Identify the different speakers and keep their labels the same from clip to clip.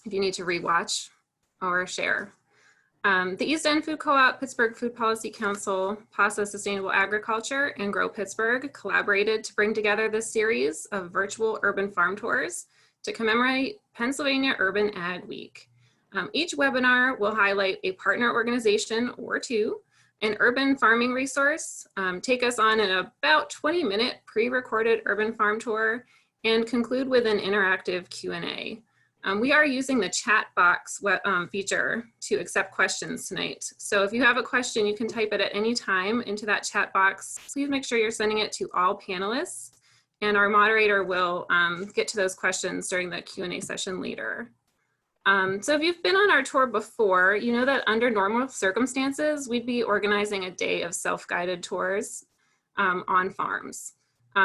Speaker 1: if you need to rewatch or share. The East End Food Co-op, Pittsburgh Food Policy Council, PASA Sustainable Agriculture, and Grow Pittsburgh collaborated to bring together this series of virtual urban farm tours to commemorate Pennsylvania Urban Ag Week. Each webinar will highlight a partner organization or two, an urban farming resource, take us on an about 20-minute pre-recorded urban farm tour, and conclude with an interactive Q&A. We are using the chat box feature to accept questions tonight. So if you have a question, you can type it at any time into that chat box. Please make sure you're sending it to all panelists, and our moderator will get to those questions during the Q&A session later. So if you've been on our tour before, you know that under normal circumstances, we'd be organizing a day of self-guided tours on farms.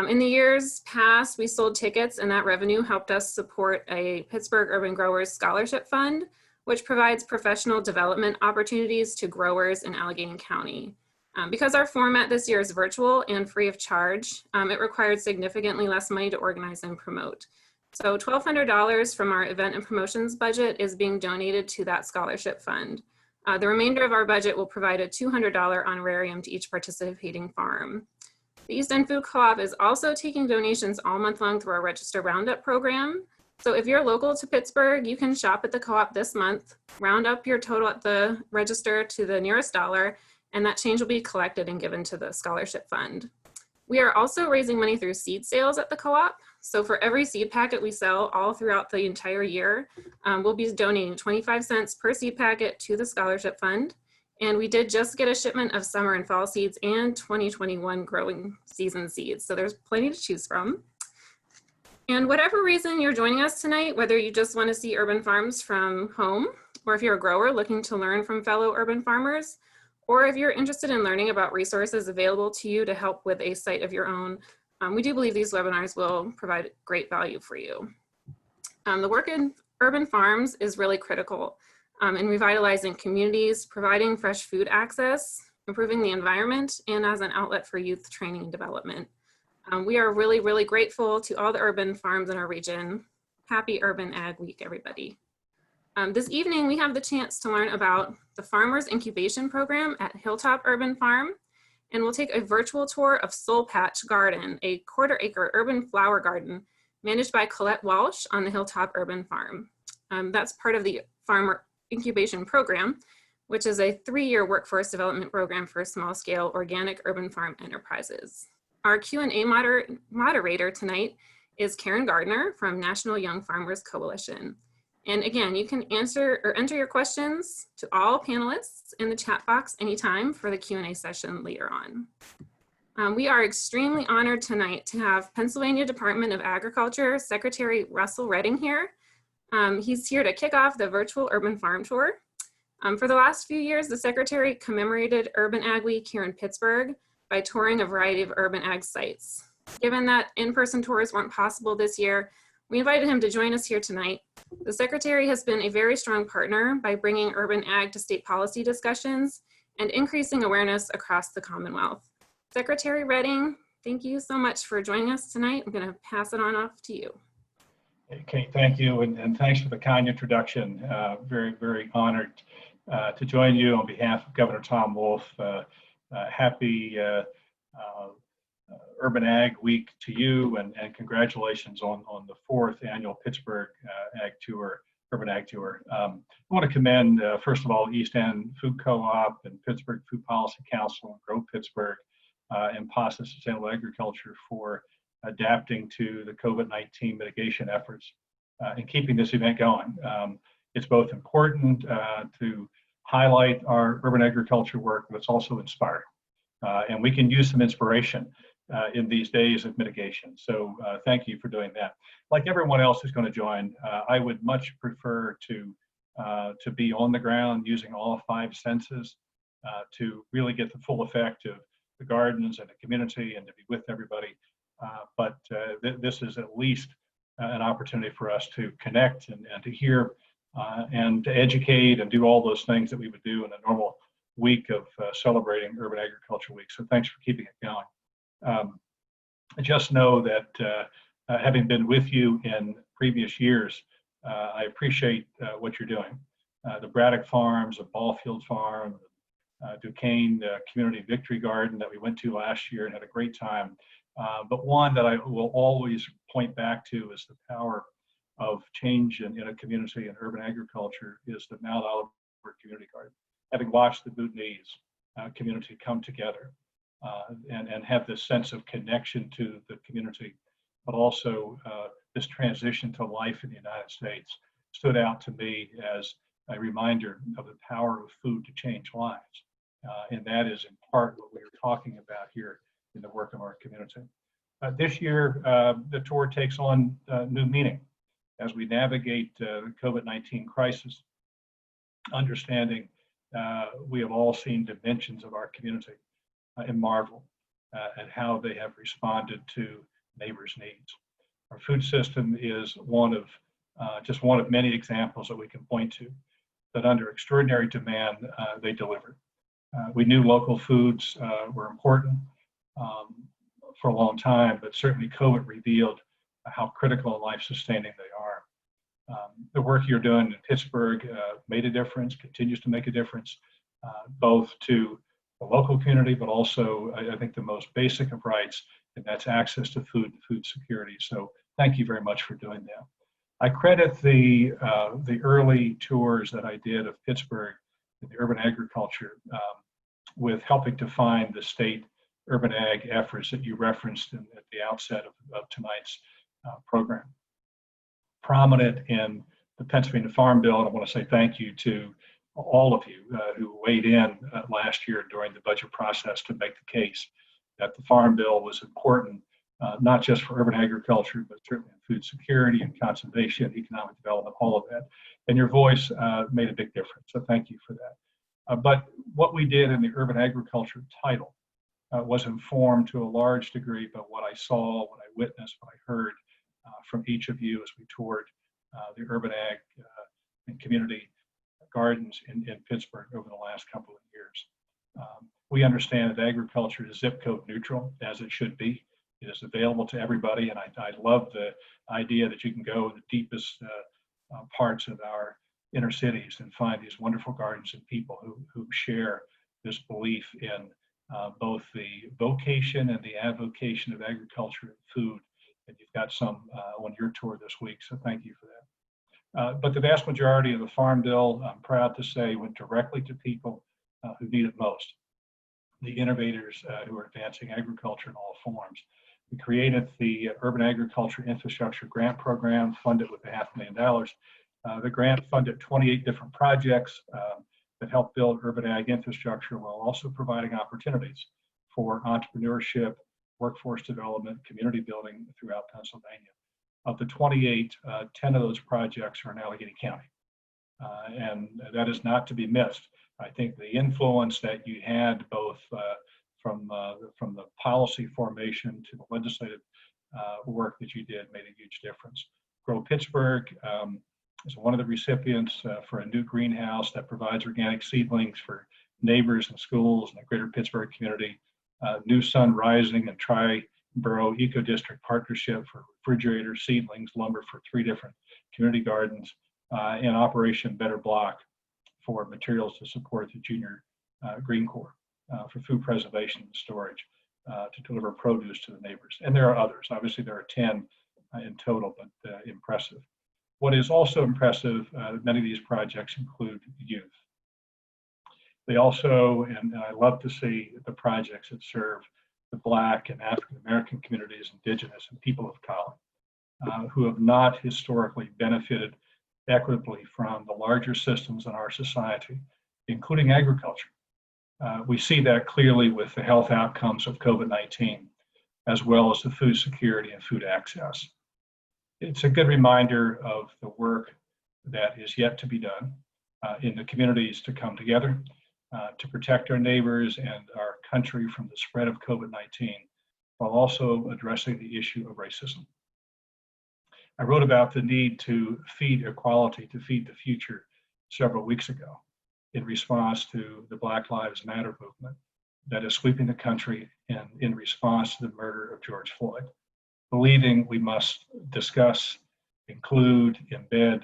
Speaker 1: In the years past, we sold tickets, and that revenue helped us support a Pittsburgh Urban Growers Scholarship Fund, which provides professional development opportunities to growers in Allegheny County. Because our format this year is virtual and free of charge, it required significantly less money to organize and promote. So $1,200 from our event and promotions budget is being donated to that scholarship fund. The remainder of our budget will provide a $200 honorarium to each participating farm. The East End Food Co-op is also taking donations all month long through our Register Roundup program. So if you're local to Pittsburgh, you can shop at the co-op this month, round up your total at the register to the nearest dollar, and that change will be collected and given to the scholarship fund. We are also raising money through seed sales at the co-op. So for every seed packet we sell all throughout the entire year, we'll be donating 25 cents per seed packet to the scholarship fund. And we did just get a shipment of summer and fall seeds and 2021 growing season seeds. So there's plenty to choose from. And whatever reason you're joining us tonight, whether you just want to see urban farms from home, or if you're a grower looking to learn from fellow urban farmers, or if you're interested in learning about resources available to you to help with a site of your own, we do believe these webinars will provide great value for you. The work in urban farms is really critical in revitalizing communities, providing fresh food access, improving the environment, and as an outlet for youth training and development. We are really, really grateful to all the urban farms in our region. Happy Urban Ag Week, everybody. This evening, we have the chance to learn about the Farmer Incubation Program at Hilltop Urban Farm, and we'll take a virtual tour of Soul Patch Garden, a quarter-acre urban flower garden managed by Collette Walsh on the Hilltop Urban Farm. That's part of the Farmer Incubation Program, which is a 3-year workforce development program for small-scale organic urban farm enterprises. Our Q&A moderator tonight is Karen Gardner from National Young Farmers Coalition. And again, you can answer or enter your questions to all panelists in the chat box anytime for the Q&A session later on. We are extremely honored tonight to have Pennsylvania Department of Agriculture Secretary Russell Redding here. He's here to kick off the virtual urban farm tour. For the last few years, the Secretary commemorated Urban Ag Week here in Pittsburgh by touring a variety of urban ag sites. Given that in-person tours weren't possible this year, we invited him to join us here tonight. The Secretary has been a very strong partner by bringing urban ag to state policy discussions and increasing awareness across the Commonwealth. Secretary Redding, thank you so much for joining us tonight. I'm going to pass it on off to you.
Speaker 2: Okay, thank you, and thanks for the kind introduction. Very, very honored to join you on behalf of Governor Tom Wolf. Happy Urban Ag Week to you, and congratulations on the 4th annual Pittsburgh Ag Tour, Urban Ag Tour. I want to commend, first of all, East End Food Co-op and Pittsburgh Food Policy Council and Grow Pittsburgh and PASA Sustainable Agriculture for adapting to the COVID-19 mitigation efforts and keeping this event going. It's both important to highlight our urban agriculture work, but it's also inspiring. And we can use some inspiration in these days of mitigation. So thank you for doing that. Like everyone else who's going to join, I would much prefer to be on the ground using all 5 senses to really get the full effect of the gardens and the community and to be with everybody. But this is at least an opportunity for us to connect and to hear and to educate and do all those things that we would do in a normal week of celebrating Urban Agriculture Week. So thanks for keeping it going. Just know that having been with you in previous years, I appreciate what you're doing. The Braddock Farms, the Ballfield Farm, Duquesne Community Victory Garden that we went to last year and had a great time. But one that I will always point back to is the power of change in a community and urban agriculture is the Mount Oliver Community Garden. Having watched the Bhutanese community come together and have this sense of connection to the community, but also this transition to life in the United States stood out to me as a reminder of the power of food to change lives. And that is in part what we are talking about here in the work of our community. This year, the tour takes on new meaning as we navigate the COVID-19 crisis, understanding we have all seen dimensions of our community and marvel at how they have responded to neighbors' needs. Our food system is just one of many examples that we can point to that under extraordinary demand, they delivered. We knew local foods were important for a long time, but certainly COVID revealed how critical and life-sustaining they are. The work you're doing in Pittsburgh made a difference, continues to make a difference, both to the local community, but also I think the most basic of rights, and that's access to food and food security. So thank you very much for doing that. I credit the early tours that I did of Pittsburgh in the urban agriculture with helping to find the state urban ag efforts that you referenced at the outset of tonight's program. Prominent in the Pennsylvania Farm Bill, and I want to say thank you to all of you who weighed in last year during the budget process to make the case that the Farm Bill was important, not just for urban agriculture, but certainly in food security and conservation, economic development, all of that. And your voice made a big difference, so thank you for that. But what we did in the urban agriculture title was informed to a large degree by what I saw, what I witnessed, what I heard from each of you as we toured the urban ag and community gardens in Pittsburgh over the last couple of years. We understand that agriculture is zip code neutral, as it should be. It is available to everybody, and I love the idea that you can go in the deepest parts of our inner cities and find these wonderful gardens and people who share this belief in both the vocation and the avocation of agriculture and food. And you've got some on your tour this week, so thank you for that. But the vast majority of the Farm Bill, I'm proud to say, went directly to people who need it most, the innovators who are advancing agriculture in all forms. We created the Urban Agriculture Infrastructure Grant Program, funded with $500,000. The grant funded 28 different projects that help build urban ag infrastructure while also providing opportunities for entrepreneurship, workforce development, community building throughout Pennsylvania. Of the 28, 10 of those projects are in Allegheny County. And that is not to be missed. I think the influence that you had both from the policy formation to the legislative work that you did made a huge difference. Grow Pittsburgh is one of the recipients for a new greenhouse that provides organic seedlings for neighbors and schools in the greater Pittsburgh community. New Sun Rising and Tri-Borough Eco District Partnership for refrigerator, seedlings, lumber for 3 different community gardens, and Operation Better Block for materials to support the Junior Green Corps for food preservation and storage to deliver produce to the neighbors. And there are others. Obviously, there are 10 in total, but impressive. What is also impressive, many of these projects include youth. They also, and I love to see the projects that serve the Black and African American communities, Indigenous, and people of color, who have not historically benefited equitably from the larger systems in our society, including agriculture. We see that clearly with the health outcomes of COVID-19, as well as the food security and food access. It's a good reminder of the work that is yet to be done in the communities to come together to protect our neighbors and our country from the spread of COVID-19, while also addressing the issue of racism. I wrote about the need to feed equality, to feed the future several weeks ago in response to the Black Lives Matter movement that is sweeping the country and in response to the murder of George Floyd, believing we must discuss, include, embed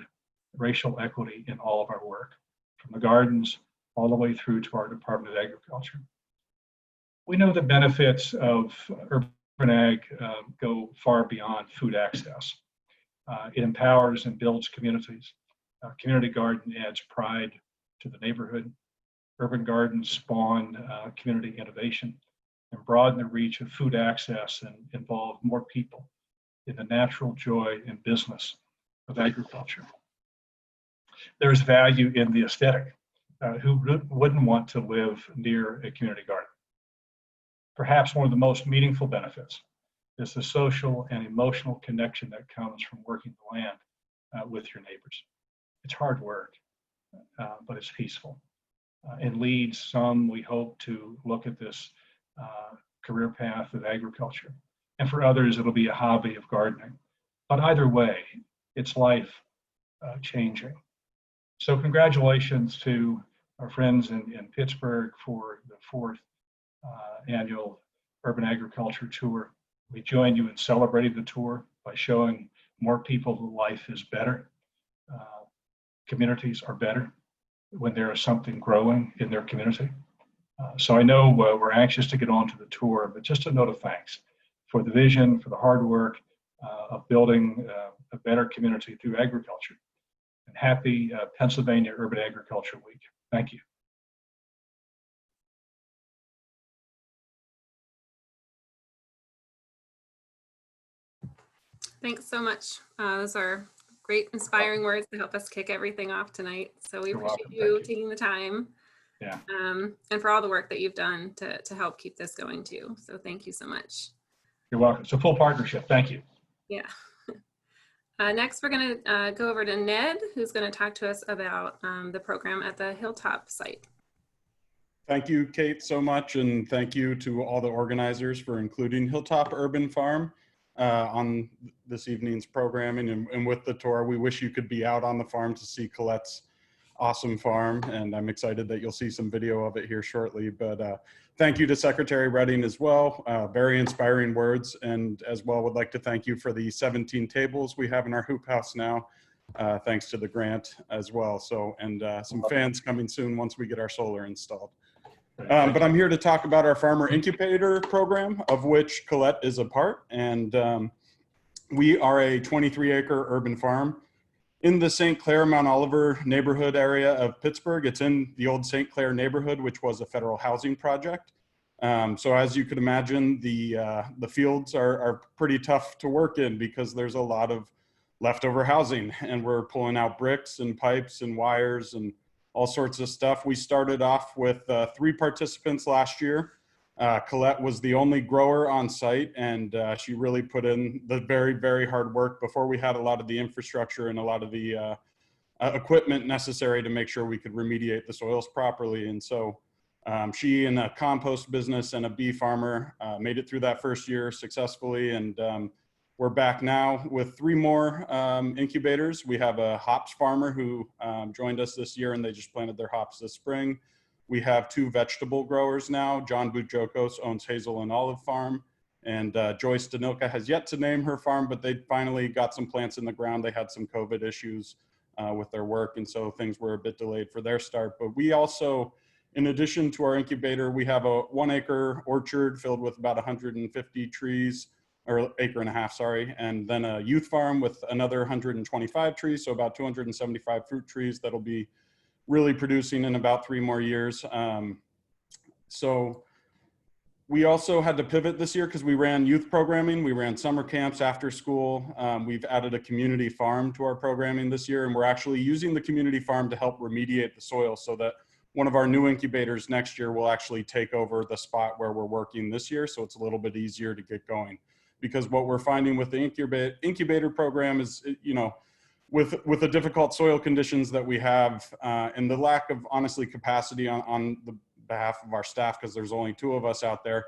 Speaker 2: racial equity in all of our work, from the gardens all the way through to our Department of Agriculture. We know the benefits of urban ag go far beyond food access. It empowers and builds communities. Community garden adds pride to the neighborhood. Urban gardens spawn community innovation and broaden the reach of food access and involve more people in the natural joy and business of agriculture. There's value in the aesthetic. Who wouldn't want to live near a community garden? Perhaps one of the most meaningful benefits is the social and emotional connection that comes from working the land with your neighbors. It's hard work, but it's peaceful and leads some, we hope, to look at this career path of agriculture. And for others, it'll be a hobby of gardening. But either way, it's life changing. So congratulations to our friends in Pittsburgh for the 4th annual Urban Agriculture Tour. We join you in celebrating the tour by showing more people that life is better. Communities are better when there is something growing in their community. So I know we're anxious to get on to the tour, but just a note of thanks for the vision, for the hard work of building a better community through agriculture. And happy Pennsylvania Urban Agriculture Week. Thank you.
Speaker 1: Thanks so much. Those are great, inspiring words to help us kick everything off tonight. So we appreciate you taking the time.
Speaker 2: Yeah.
Speaker 1: And for all the work that you've done to help keep this going too. So thank you so much.
Speaker 2: You're welcome. It's a full partnership. Thank you.
Speaker 1: Yeah. Next, we're going to go over to Ned, who's going to talk to us about the program at the Hilltop site.
Speaker 3: Thank you, Kate, so much. And thank you to all the organizers for including Hilltop Urban Farm on this evening's programming and with the tour. We wish you could be out on the farm to see Colette's awesome farm, and I'm excited that you'll see some video of it here shortly. But thank you to Secretary Redding as well. Very inspiring words, and as well would like to thank you for the 17 tables we have in our hoop house now, thanks to the grant as well. So, and some fans coming soon once we get our solar installed. But I'm here to talk about our Farmer Incubator Program, of which Collette is a part, and we are a 23-acre urban farm in the St. Clair, Mount Oliver neighborhood area of Pittsburgh. It's in the old St. Clair neighborhood, which was a federal housing project. So as you could imagine, the fields are pretty tough to work in because there's a lot of leftover housing, and we're pulling out bricks and pipes and wires and all sorts of stuff. We started off with 3 participants last year. Collette was the only grower on site, and she really put in the very, very hard work before we had a lot of the infrastructure and a lot of the equipment necessary to make sure we could remediate the soils properly. And so she and a compost business and a bee farmer made it through that first year successfully. And we're back now with 3 more incubators. We have a hops farmer who joined us this year, and they just planted their hops this spring. We have 2 vegetable growers now. John Boutjokos owns Hazel and Olive Farm, and Joyce Danilka has yet to name her farm, but they finally got some plants in the ground. They had some COVID issues with their work, and so things were a bit delayed for their start. But we also, in addition to our incubator, we have a 1-acre orchard filled with about 150 trees, or acre and a half, sorry, and then a youth farm with another 125 trees, so about 275 fruit trees that'll be really producing in about 3 more years. So we also had to pivot this year because we ran youth programming. We ran summer camps after school. We've added a community farm to our programming this year, and we're actually using the community farm to help remediate the soil so that one of our new incubators next year will actually take over the spot where we're working this year. So it's a little bit easier to get going, because what we're finding with the incubator program is, you know, with the difficult soil conditions that we have and the lack of, honestly, capacity on the behalf of our staff, because there's only 2 of us out there,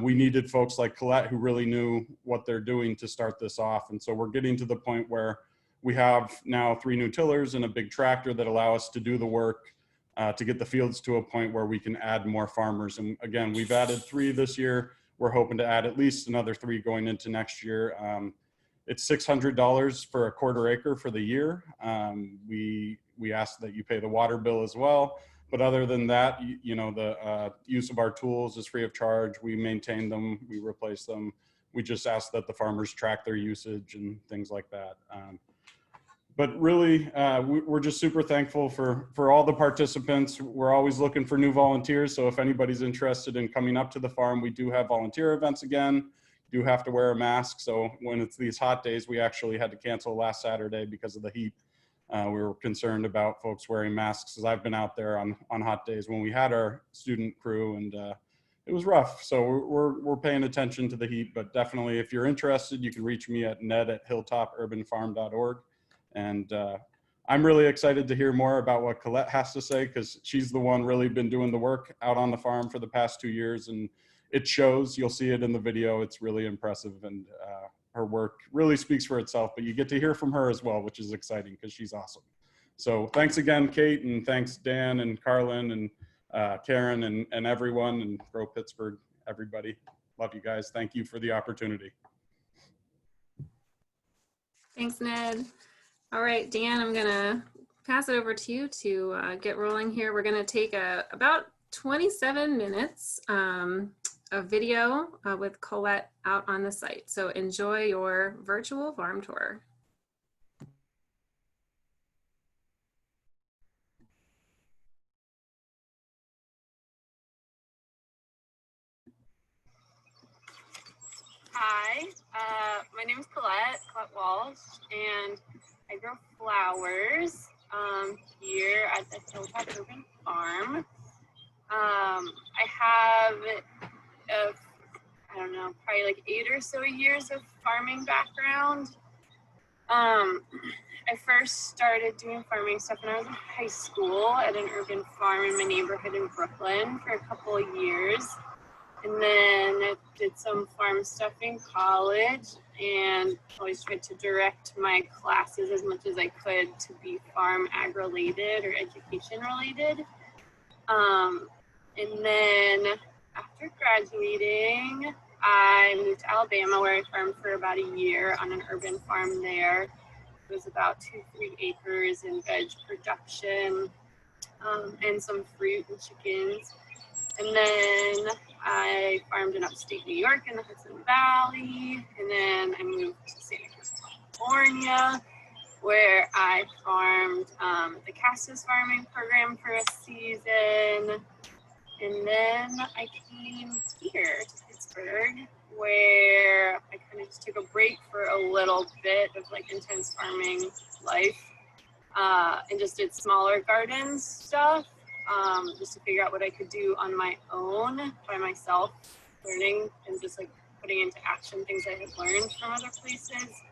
Speaker 3: we needed folks like Collette who really knew what they're doing to start this off. And so we're getting to the point where we have now 3 new tillers and a big tractor that allow us to do the work to get the fields to a point where we can add more farmers. And again, we've added 3 this year. We're hoping to add at least another 3 going into next year. It's $600 for a quarter acre for the year. We ask that you pay the water bill as well. But other than that, you know, the use of our tools is free of charge. We maintain them, we replace them. We just ask that the farmers track their usage and things like that. But really, we're just super thankful for all the participants. We're always looking for new volunteers. So if anybody's interested in coming up to the farm, we do have volunteer events again. You do have to wear a mask. So when it's these hot days, we actually had to cancel last Saturday because of the heat. We were concerned about folks wearing masks, as I've been out there on hot days when we had our student crew, and it was rough. So we're paying attention to the heat, but definitely if you're interested, you can reach me at ned@hilltopurbanfarm.org. And I'm really excited to hear more about what Collette has to say, because she's the one really been doing the work out on the farm for the past 2 years, and it shows. You'll see it in the video. It's really impressive, and her work really speaks for itself, but you get to hear from her as well, which is exciting because she's awesome. So thanks again, Kate, and thanks Dan and Carlin and Karen and everyone, and Grow Pittsburgh, everybody. Love you guys. Thank you for the opportunity.
Speaker 1: Thanks, Ned. All right, Dan, I'm gonna pass it over to you to get rolling here. We're gonna take about 27 minutes of video with Collette out on the site. So enjoy your virtual farm tour.
Speaker 4: Hi, my name is Collette Walsh, and I grow flowers here at the Hilltop Urban Farm. I have, I don't know, probably like 8 or so years of farming background. I first started doing farming stuff when I was in high school at an urban farm in my neighborhood in Brooklyn for a couple of years. And then I did some farm stuff in college, and always tried to direct my classes as much as I could to be farm ag related or education related. And then after graduating, I moved to Alabama, where I farmed for about a year on an urban farm there. It was about 2-3 acres in veg production, and some fruit and chickens. And then I farmed in upstate New York in the Hudson Valley. And then I moved to Santa Cruz, California, where I farmed the Cassis farming program for a season. And then I came here to Pittsburgh, where I kind of just took a break for a little bit of like intense farming life, and just did smaller garden stuff. Just to figure out what I could do on my own by myself, learning and just like putting into action things I had learned from other places.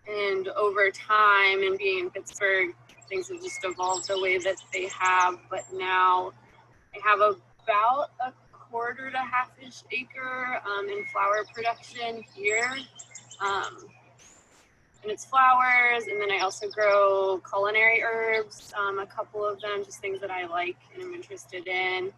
Speaker 4: And over time and being in Pittsburgh, things have just evolved the way that they have. But now I have about a 1/4 to 1/2-ish acre in flower production here. And it's flowers, and then I also grow culinary herbs, a couple of them, just things that I like and am interested in.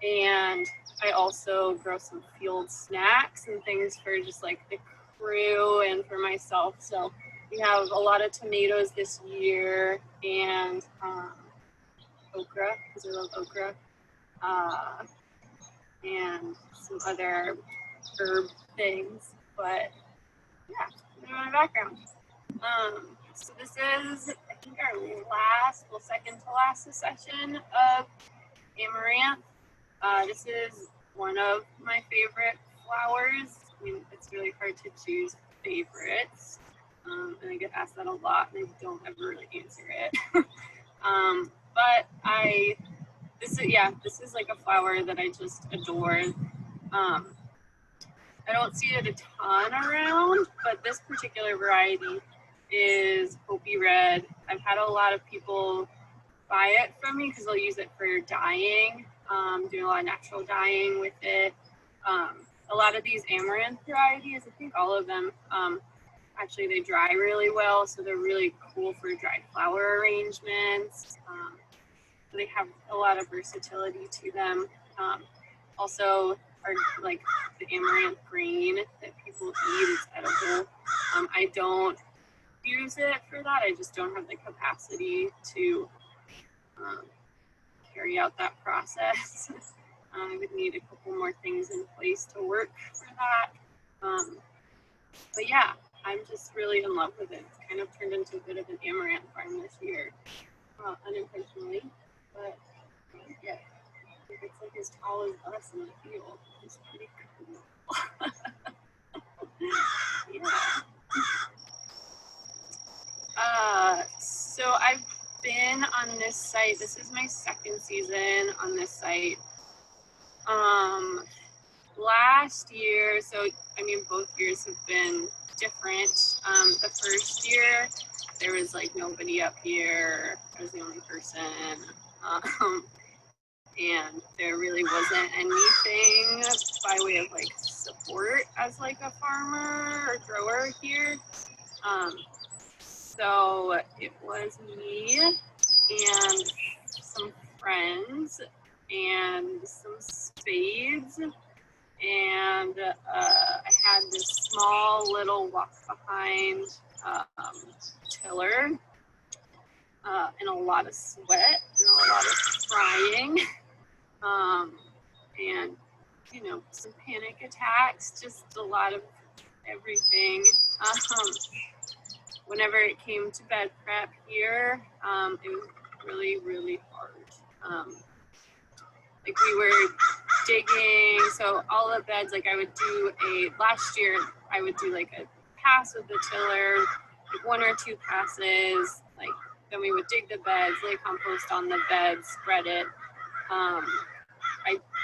Speaker 4: And I also grow some field snacks and things for just like the crew and for myself. So we have a lot of tomatoes this year, and okra, because I love okra, and some other herb things. But yeah, my background. So this is, I think, our second to last session of amaranth. This is one of my favorite flowers. I mean, it's really hard to choose favorites, and I get asked that a lot, and I don't ever really answer it. But this is like a flower that I just adore. I don't see it a ton around, but this particular variety is Hopi Red. I've had a lot of people buy it from me because they'll use it for dyeing, doing a lot of natural dyeing with it. A lot of these amaranth varieties, I think all of them, actually they dry really well, so they're really cool for dried flower arrangements. They have a lot of versatility to them. Also, are like the amaranth green that people eat. It's edible. I don't use it for that. I just don't have the capacity to carry out that process. I would need a couple more things in place to work for that. But yeah, I'm just really in love with it. It's kind of turned into a bit of an amaranth farm this year, unintentionally. But yeah, it's like as tall as us in the field. It's pretty cool. Yeah. So I've been on this site. This is my second season on this site. Last year, so I mean, both years have been different. The first year, there was like nobody up here. I was the only person. And there really wasn't anything by way of like support as like a farmer or grower here. So it was me and some friends and some spades, and I had this small little walk behind tiller, and a lot of sweat and a lot of crying, and you know, some panic attacks, just a lot of everything. Whenever it came to bed prep here, it was really, really hard. Like we were digging, so all the beds, like I would do last year, I would do like a pass with the tiller, like 1 or 2 passes, like then we would dig the beds, lay compost on the beds, spread it.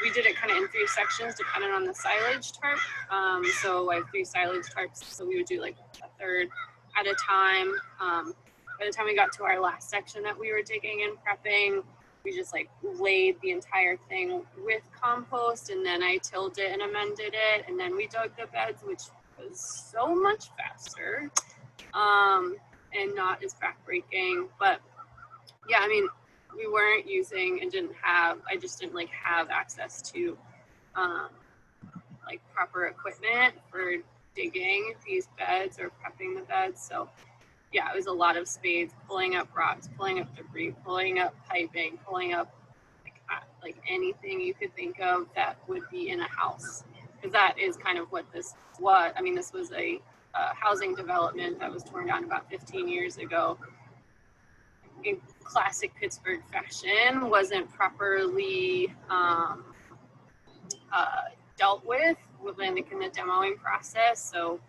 Speaker 4: We did it kind of in 3 sections depending on the silage tarp. So I have 3 silage tarps, so we would do like a third at a time. By the time we got to our last section that we were digging and prepping, we just like laid the entire thing with compost, and then I tilled it and amended it, and then we dug the beds, which was so much faster and not as backbreaking. But yeah, I mean, we weren't using and I just didn't like have access to like proper equipment for digging these beds or prepping the beds. So yeah, it was a lot of spades, pulling up rocks, pulling up debris, pulling up piping, pulling up like anything you could think of that would be in a house. Because that is kind of what this was. I mean, this was a housing development that was torn down about 15 years ago. In classic Pittsburgh fashion, wasn't properly dealt with within the demoing process. So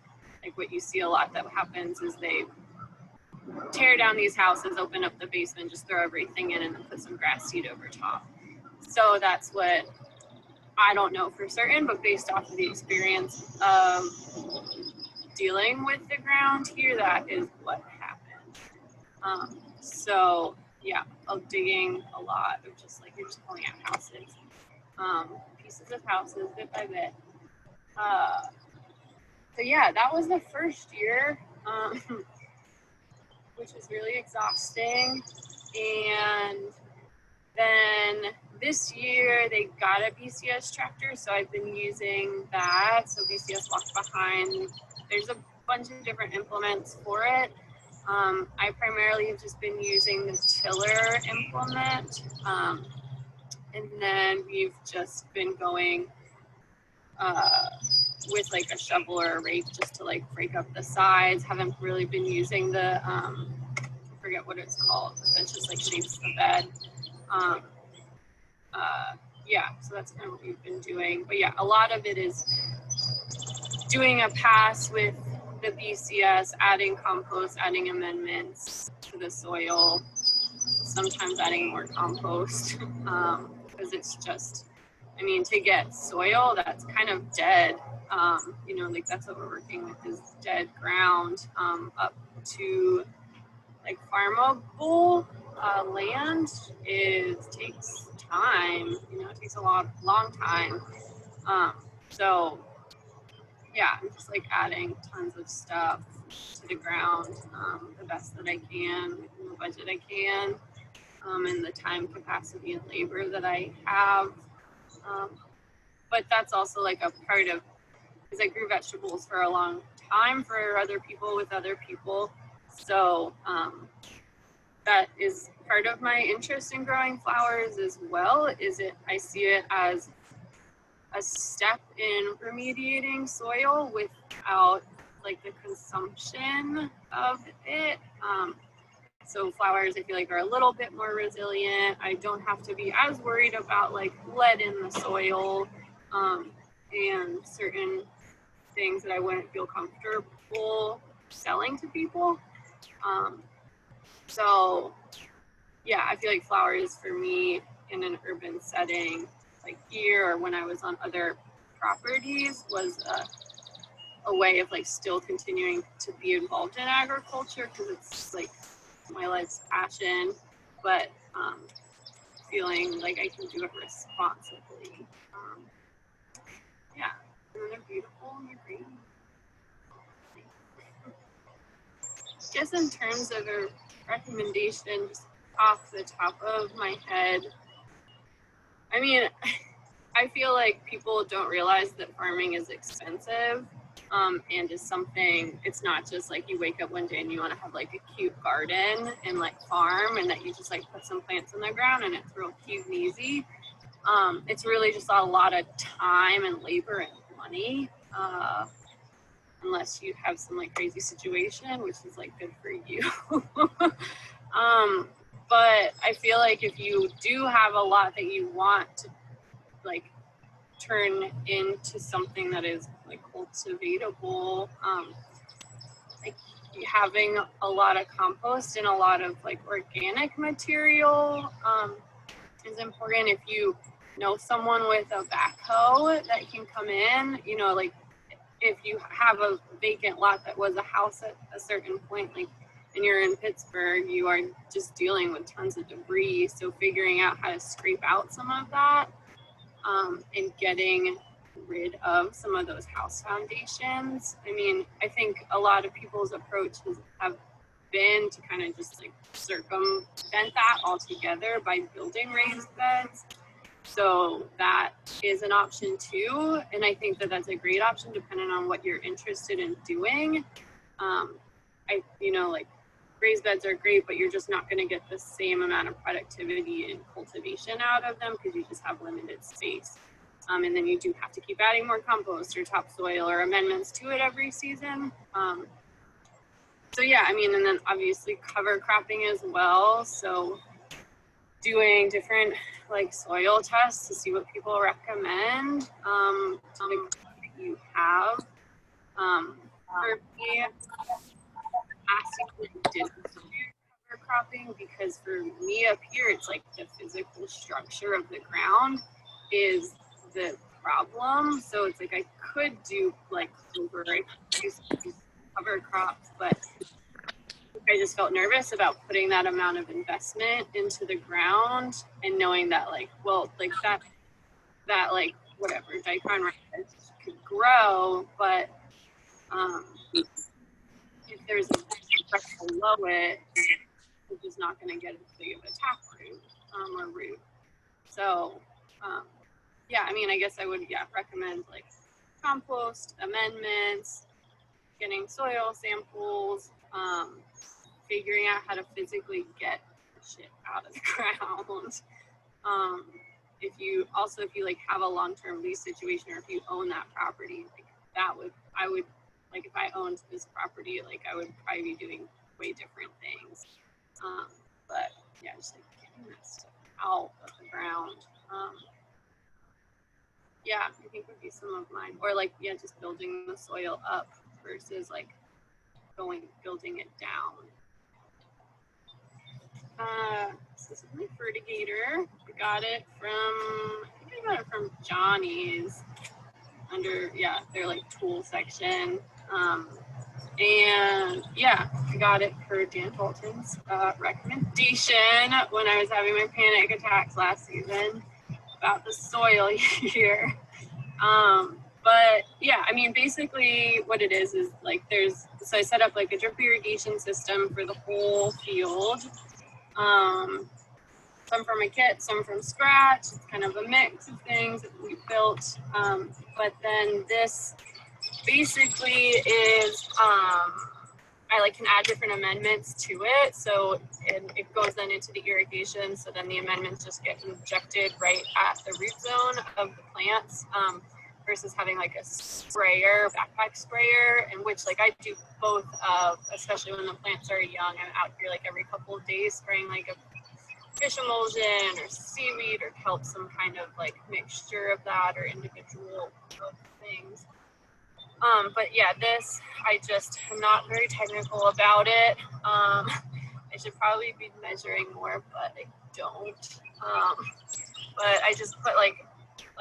Speaker 4: like what you see a lot that happens is they tear down these houses, open up the basement, just throw everything in, and then put some grass seed over top. So that's what, I don't know for certain, but based off of the experience of dealing with the ground here, that is what happened. So yeah, of digging a lot of just like, you're just pulling out houses, pieces of houses bit by bit. So yeah, that was the first year, which was really exhausting. And then this year they got a BCS tractor, so I've been using that. So BCS walks behind. There's a bunch of different implements for it. I primarily have just been using the tiller implement, and then we've just been going with like a shovel or a rake just to like break up the sides. Haven't really been using the, I forget what it's called, but that just like shapes the bed. Yeah, so that's kind of what we've been doing. But yeah, a lot of it is doing a pass with the BCS, adding compost, adding amendments to the soil, sometimes adding more compost, because it's just, I mean, to get soil that's kind of dead, you know, like that's what we're working with is dead ground, up to like farmable land takes time, you know, it takes a long time. So yeah, I'm just like adding tons of stuff to the ground, the best that I can, within the budget I can, and the time, capacity, and labor that I have. but that's also like a part of, because I grew vegetables for a long time for other people with other people. So that is part of my interest in growing flowers as well. I see it as a step in remediating soil without like the consumption of it. So flowers, I feel like, are a little bit more resilient. I don't have to be as worried about like lead in the soil and certain things that I wouldn't feel comfortable selling to people. So yeah, I feel like flowers for me in an urban setting, like here or when I was on other properties, was a way of like still continuing to be involved in agriculture, because it's like my life's passion, but feeling like I can do it responsibly. Yeah, and they're beautiful and they're green. Just in terms of a recommendation, just off the top of my head, I mean, I feel like people don't realize that farming is expensive, and is something, it's not just like you wake up one day and you want to have like a cute garden and like farm and that you just like put some plants in the ground and it's real cute and easy. It's really just a lot of time and labor and money, unless you have some like crazy situation, which is like good for you. But I feel like if you do have a lot that you want to like turn into something that is like cultivatable, like having a lot of compost and a lot of like organic material is important. If you know someone with a backhoe that can come in, you know, like if you have a vacant lot that was a house at a certain point, like, and you're in Pittsburgh, you are just dealing with tons of debris. So figuring out how to scrape out some of that, and getting rid of some of those house foundations. I mean, I think a lot of people's approaches have been to kind of just like circumvent that altogether by building raised beds. So that is an option too. And I think that that's a great option depending on what you're interested in doing. You know, like raised beds are great, but you're just not going to get the same amount of productivity and cultivation out of them because you just have limited space. And then you do have to keep adding more compost or topsoil or amendments to it every season. So yeah, I mean, and then obviously cover cropping as well. So doing different like soil tests to see what people recommend. Something that you have. For me, I didn't do cover cropping because for me up here, it's like the physical structure of the ground is the problem. So it's like I could do like clover, I could do cover crops, but I just felt nervous about putting that amount of investment into the ground and knowing that like, well, like that like whatever daikon radish could grow, but if there's a brush below it, it's just not going to get as big of a taproot or root. So yeah, I mean, I guess I would recommend like compost, amendments, getting soil samples, figuring out how to physically get shit out of the ground. If you like have a long-term lease situation, or if you own that property, like I would like if I owned this property, like I would probably be doing way different things. But yeah, just like getting that stuff out of the ground. Yeah, I think would be some of mine. Or like, yeah, just building the soil up versus like building it down. This is my fertigator. I got it from Johnny's under, their like tool section. And yeah, I got it for Dan Dalton's recommendation when I was having my panic attacks last season about the soil here. But yeah, I mean, basically what it is like so I set up like a drip irrigation system for the whole field. some from a kit, some from scratch. It's kind of a mix of things that we built. But then this basically is, I like can add different amendments to it. So it goes then into the irrigation. So then the amendments just get injected right at the root zone of the plants, versus having like a sprayer, backpack sprayer, in which like I do both of, especially when the plants are young. I'm out here like every couple of days spraying like a fish emulsion or seaweed or kelp, some kind of like mixture of that or individual things. But yeah, this, I just am not very technical about it. I should probably be measuring more, but I don't. But I just put like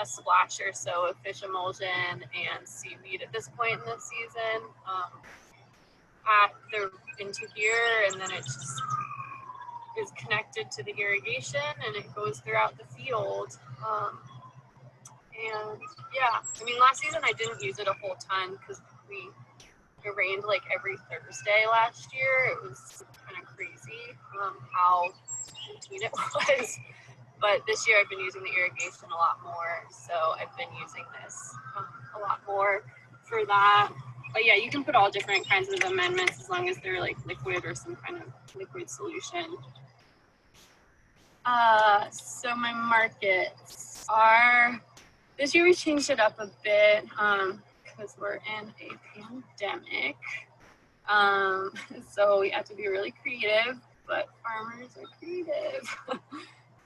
Speaker 4: a splash or so of fish emulsion and seaweed at this point in the season into here, and then it just is connected to the irrigation and it goes throughout the field. And yeah, I mean, last season I didn't use it a whole ton because it rained like every Thursday last year. It was kind of crazy how routine it was. But this year I've been using the irrigation a lot more. So I've been using this a lot more for that. But yeah, you can put all different kinds of amendments as long as they're like liquid or some kind of liquid solution. So my markets are, this year we changed it up a bit because we're in a pandemic. So we have to be really creative, but farmers are creative.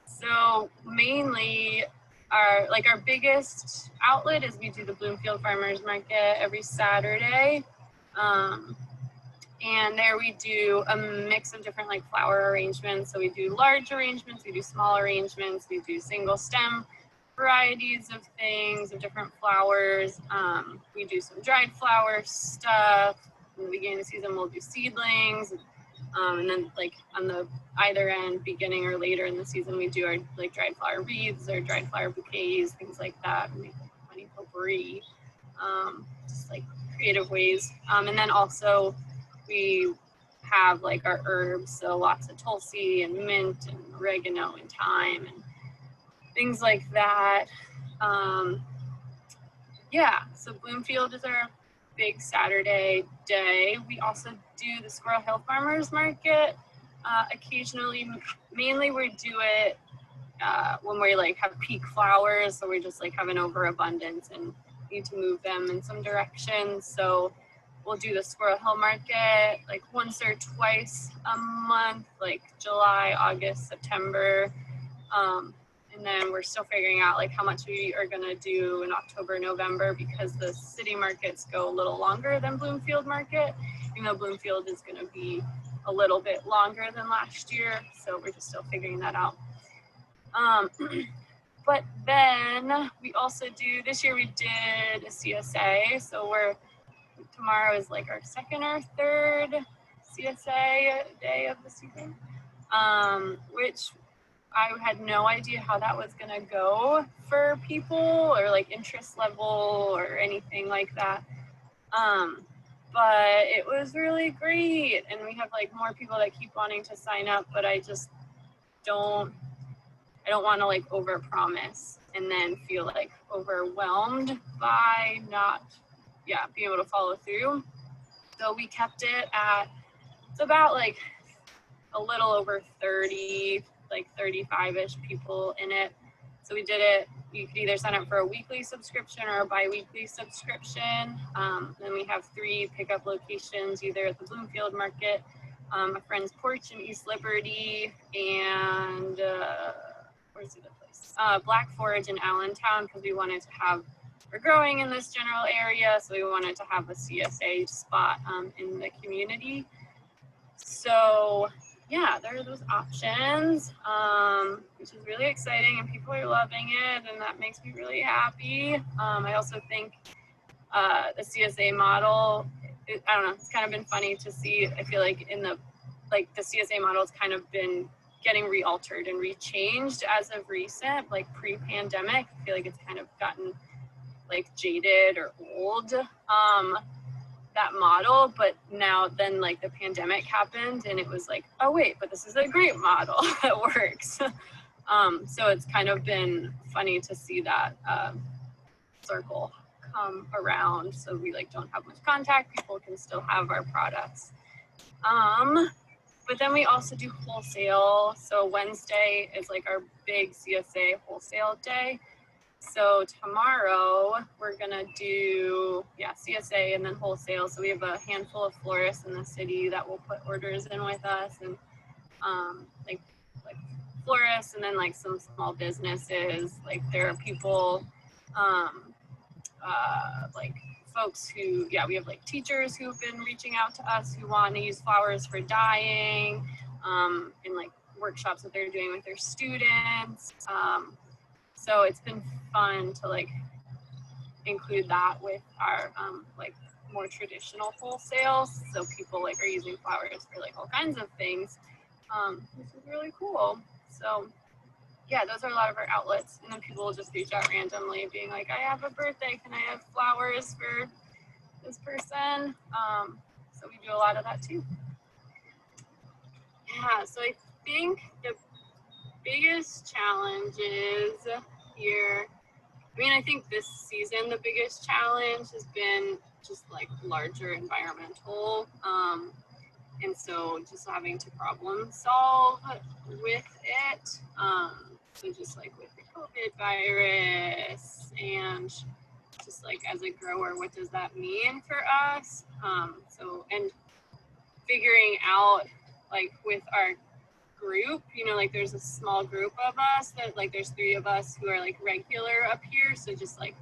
Speaker 4: So mainly our biggest outlet is we do the Bloomfield Farmers Market every Saturday. And there we do a mix of different like flower arrangements. So we do large arrangements, we do small arrangements, we do single stem varieties of things, of different flowers. We do some dried flower stuff. In the beginning of the season, we'll do seedlings. And then like on the either end, beginning or later in the season, we do our like dried flower wreaths or dried flower bouquets, things like that. We make money potpourri, just like creative ways. And then also we have like our herbs, so lots of tulsi and mint and oregano and thyme and things like that. Yeah, so Bloomfield is our big Saturday day. We also do the Squirrel Hill Farmers Market occasionally. Mainly we do it when we like have peak flowers, so we just like have an overabundance and need to move them in some direction. So we'll do the Squirrel Hill Market like once or twice a month, like July, August, September. And then we're still figuring out like how much we are gonna do in October, November, because the city markets go a little longer than Bloomfield Market, even though Bloomfield is gonna be a little bit longer than last year. So we're just still figuring that out. But then we also do, this year we did a CSA. So tomorrow is like our second or third CSA day of the season, which I had no idea how that was gonna go for people or like interest level or anything like that. But it was really great. And we have like more people that keep wanting to sign up, but I just I don't wanna like overpromise and then feel like overwhelmed by not, being able to follow through. So we kept it at, it's about like a little over 30, like 35-ish people in it. So we did it, you could either sign up for a weekly subscription or a bi-weekly subscription. Then we have 3 pickup locations, either at the Bloomfield Market, a friend's porch in East Liberty, and where's the other place? Black Forge in Allentown, because we wanted to have, we're growing in this general area, so we wanted to have a CSA spot in the community. So yeah, there are those options, which is really exciting, and people are loving it, and that makes me really happy. I also think the CSA model, I don't know, it's kind of been funny to see. I feel like the CSA model has kind of been getting re-altered and re-changed as of recent, like pre-pandemic. I feel like it's kind of gotten like jaded or old, that model, but now then like the pandemic happened and it was like, oh wait, but this is a great model that works. So it's kind of been funny to see that circle come around. So we like don't have much contact. People can still have our products. But then we also do wholesale. So Wednesday is like our big CSA wholesale day. So tomorrow we're gonna do CSA and then wholesale. So we have a handful of florists in the city that will put orders in with us, and like florists, and then like some small businesses. Like there are people like folks who, we have like teachers who've been reaching out to us who want to use flowers for dyeing, and like workshops that they're doing with their students. So it's been fun to like include that with our like more traditional wholesales. So people like are using flowers for like all kinds of things, which is really cool. So yeah, those are a lot of our outlets. And then people will just reach out randomly being like, I have a birthday, can I have flowers for this person? So we do a lot of that too. Yeah, so I think the biggest challenges here, I think this season, the biggest challenge has been just like larger environmental, and so just having to problem solve with it. So just like with the COVID virus, and just like as a grower, what does that mean for us? So, and figuring out like with our group, like there's a small group of us that like there's 3 of us who are like regular up here. So just like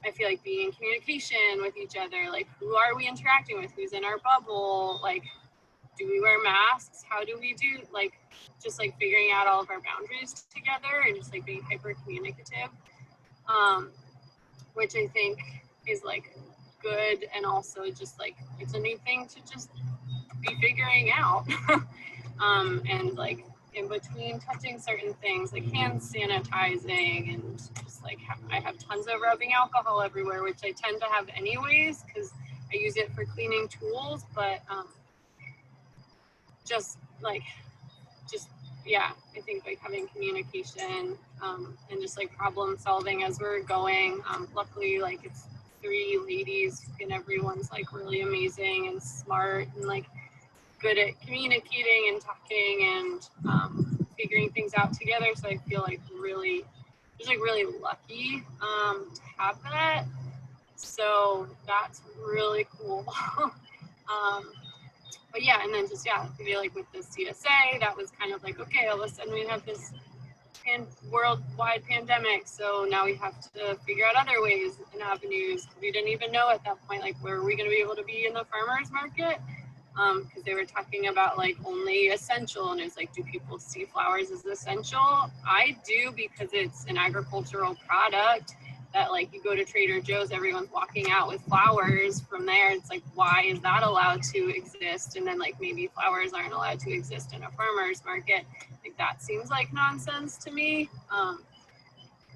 Speaker 4: I feel like being in communication with each other, like who are we interacting with, who's in our bubble, like do we wear masks, how do we do, like just like figuring out all of our boundaries together and just like being hyper communicative, which I think is like good, and also just like it's a new thing to just be figuring out. And like in between touching certain things like hand sanitizing, and just like I have tons of rubbing alcohol everywhere, which I tend to have anyways because I use it for cleaning tools, but I think like having communication, and just like problem solving as we're going. Luckily, like it's 3 ladies and everyone's like really amazing and smart and like good at communicating and talking and figuring things out together. So I feel like really lucky to have that. So that's really cool. But yeah, and then just I feel like with the CSA, that was kind of like, okay, all of a sudden we have this worldwide pandemic, so now we have to figure out other ways and avenues. We didn't even know at that point, like, where are we going to be able to be in the farmers market? Because they were talking about like only essential, and it's like, do people see flowers as essential? I do, because it's an agricultural product that like you go to Trader Joe's, everyone's walking out with flowers from there. It's like, why is that allowed to exist? And then like maybe flowers aren't allowed to exist in a farmer's market. Like that seems like nonsense to me,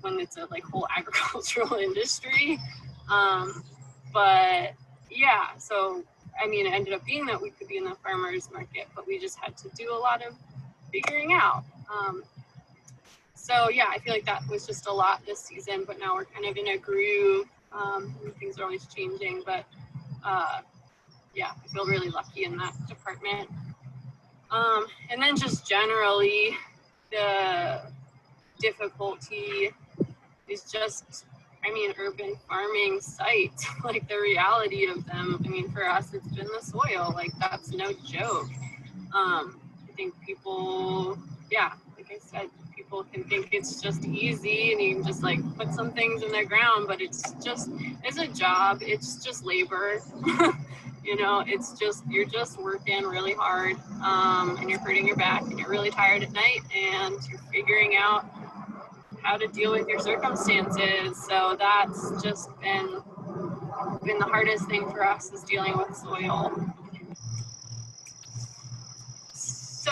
Speaker 4: when it's a like whole agricultural industry. But yeah, so it ended up being that we could be in the farmer's market, but we just had to do a lot of figuring out. So yeah, I feel like that was just a lot this season, but now we're kind of in a groove, and things are always changing, but yeah, I feel really lucky in that department. And then just generally, the difficulty is just, urban farming sites, like the reality of them. For us, it's been the soil, like that's no joke. I think people, like I said, people can think it's just easy and you can just like put some things in the ground, but it's a job, it's just labor. It's just, you're just working really hard, and you're hurting your back and you're really tired at night and you're figuring out how to deal with your circumstances. So that's just been the hardest thing for us, is dealing with soil. So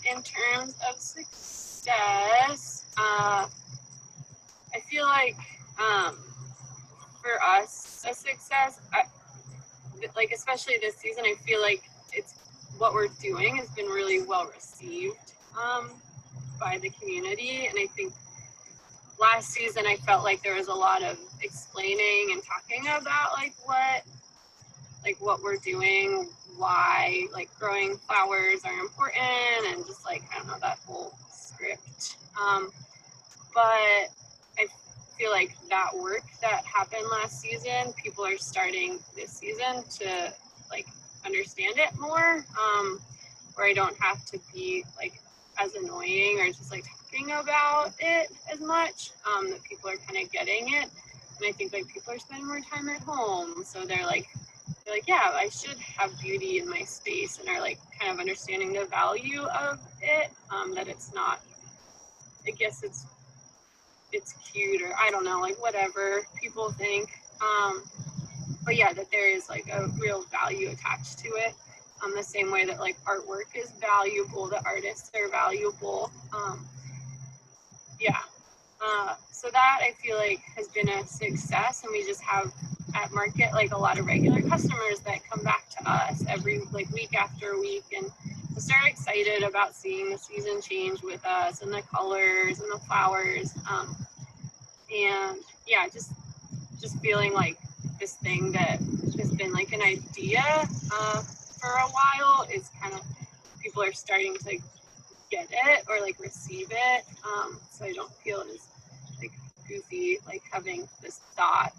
Speaker 4: in terms of success, I feel like for us, a success, like especially this season, I feel like it's what we're doing has been really well received by the community. And I think last season I felt like there was a lot of explaining and talking about what we're doing, why like growing flowers are important, and just like, I don't know, that whole script. But I feel like that work that happened last season, people are starting this season to like understand it more, where I don't have to be like as annoying or just like talking about it as much, that people are kind of getting it. And I think like people are spending more time at home, so they're like, yeah, I should have beauty in my space, and are like kind of understanding the value of it, that it's not, I guess it's cute, or I don't know, like whatever people think. But yeah, that there is like a real value attached to it. The same way that like artwork is valuable, the artists are valuable. Yeah. So that I feel like has been a success, and we just have at market like a lot of regular customers that come back to us every like week after week, and start excited about seeing the season change with us, and the colors and the flowers. And yeah, just feeling like this thing that has been like an idea for a while is kind of, people are starting to get it or like receive it. So I don't feel as like goofy, like having this thought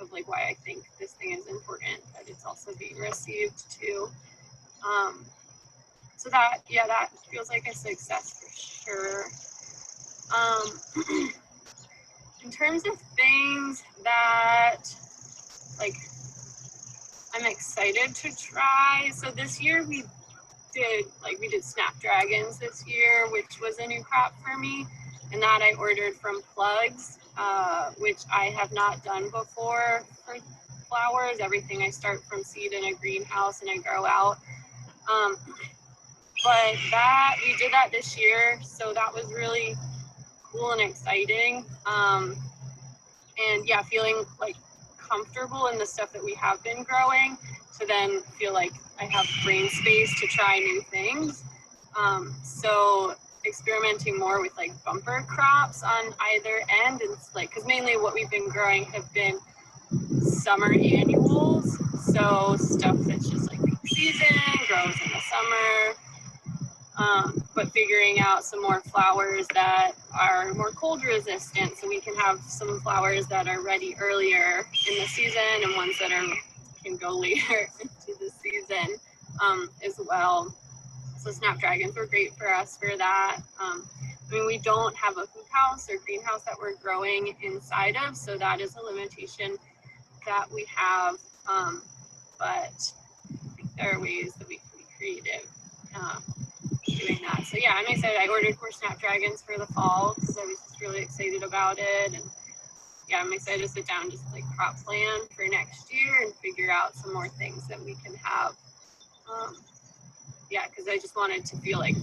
Speaker 4: of like why I think this thing is important, but it's also being received too. So that, yeah, that feels like a success for sure. In terms of things that like I'm excited to try, so this year we did snapdragons this year, which was a new crop for me, and that I ordered from Plugs, which I have not done before for flowers. Everything I start from seed in a greenhouse and I grow out. But that, we did that this year, so that was really cool and exciting. And yeah, feeling like comfortable in the stuff that we have been growing, to then feel like I have brain space to try new things. So experimenting more with like bumper crops on either end, and like, because mainly what we've been growing have been summer annuals, so stuff that's just like peak season, grows in the summer. But figuring out some more flowers that are more cold resistant, so we can have some flowers that are ready earlier in the season, and ones that can go later into the season as well. So snapdragons were great for us for that. I mean, we don't have a hoop house or greenhouse that we're growing inside of, so that is a limitation that we have. But there are ways that we can be creative doing that. So yeah, I'm excited. I ordered 4 snapdragons for the fall because I was just really excited about it. And yeah, I'm excited to sit down and just like crop plan for next year and figure out some more things that we can have. Yeah, because I just wanted to feel like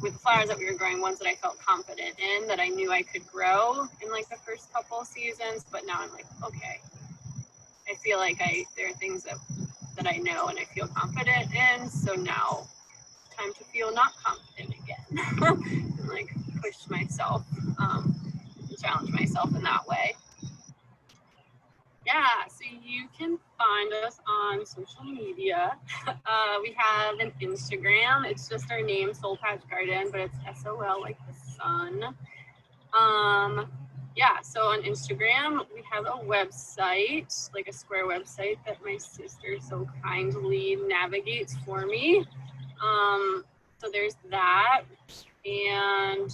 Speaker 4: with the flowers that we were growing, ones that I felt confident in, that I knew I could grow in like the first couple seasons. But now I'm like, okay, I feel like there are things that I know and I feel confident in. So now time to feel not confident again and like push myself and challenge myself in that way. Yeah, so you can find us on social media. We have an Instagram. It's just our name, Soul Patch Garden, but it's SOL like the sun. Yeah, so on Instagram, we have a website, like a square website that my sister so kindly navigates for me. So there's that, and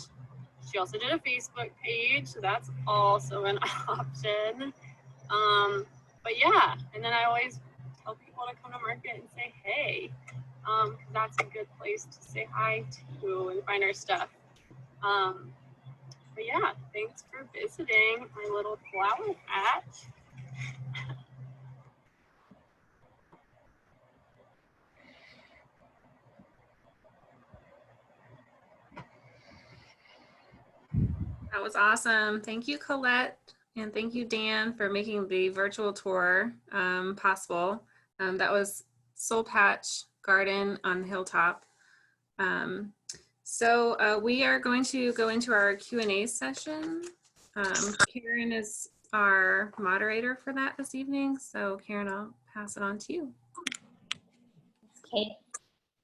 Speaker 4: she also did a Facebook page, so that's also an option. But yeah, and then I always tell people to come to market and say hey. That's a good place to say hi to and find our stuff. But yeah, thanks for visiting my little flower patch.
Speaker 1: That was awesome. Thank you, Collette. And thank you, Dan, for making the virtual tour possible. That was Soul Patch Garden on the Hilltop. So we are going to go into our Q&A session. Karen is our moderator for that this evening. So Karen, I'll pass it on to you.
Speaker 5: Okay,